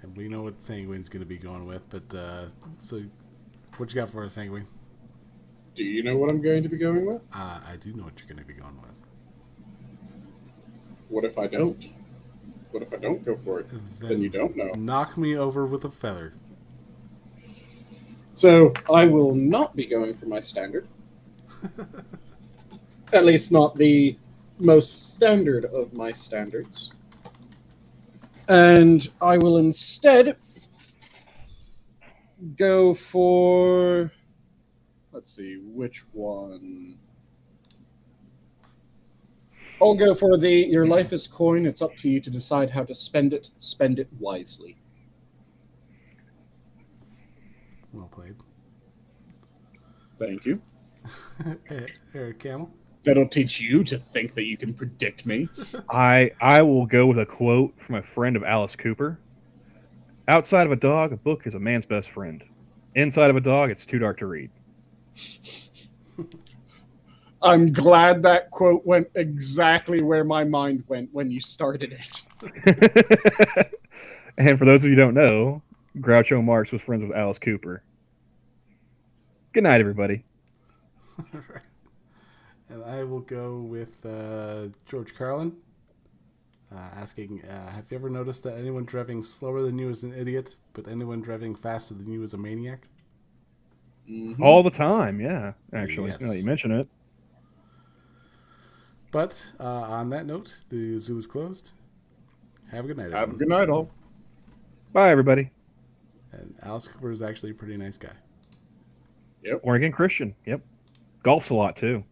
And we know what Sanguine's going to be going with, but so what you got for us, Sanguine? Do you know what I'm going to be going with? I do know what you're going to be going with. What if I don't? What if I don't go for it? Then you don't know. Knock me over with a feather. So I will not be going for my standard. At least not the most standard of my standards. And I will instead go for... Let's see, which one? I'll go for the your life is coin. It's up to you to decide how to spend it. Spend it wisely. Well played. Thank you. Camel? That'll teach you to think that you can predict me. I will go with a quote from a friend of Alice Cooper. Outside of a dog, a book is a man's best friend. Inside of a dog, it's too dark to read. I'm glad that quote went exactly where my mind went when you started it. And for those of you who don't know, Groucho Marx was friends with Alice Cooper. Good night, everybody. All right. And I will go with George Carlin, asking, have you ever noticed that anyone driving slower than you is an idiot, but anyone driving faster than you is a maniac? Mm-hmm. All the time, yeah, actually. Yes. Now that you mention it. But on that note, the zoo is closed. Have a good night, everyone. Have a good night, all. Bye, everybody. And Alice Cooper is actually a pretty nice guy. Yep. Born again Christian. Yep. Golfs a lot, too.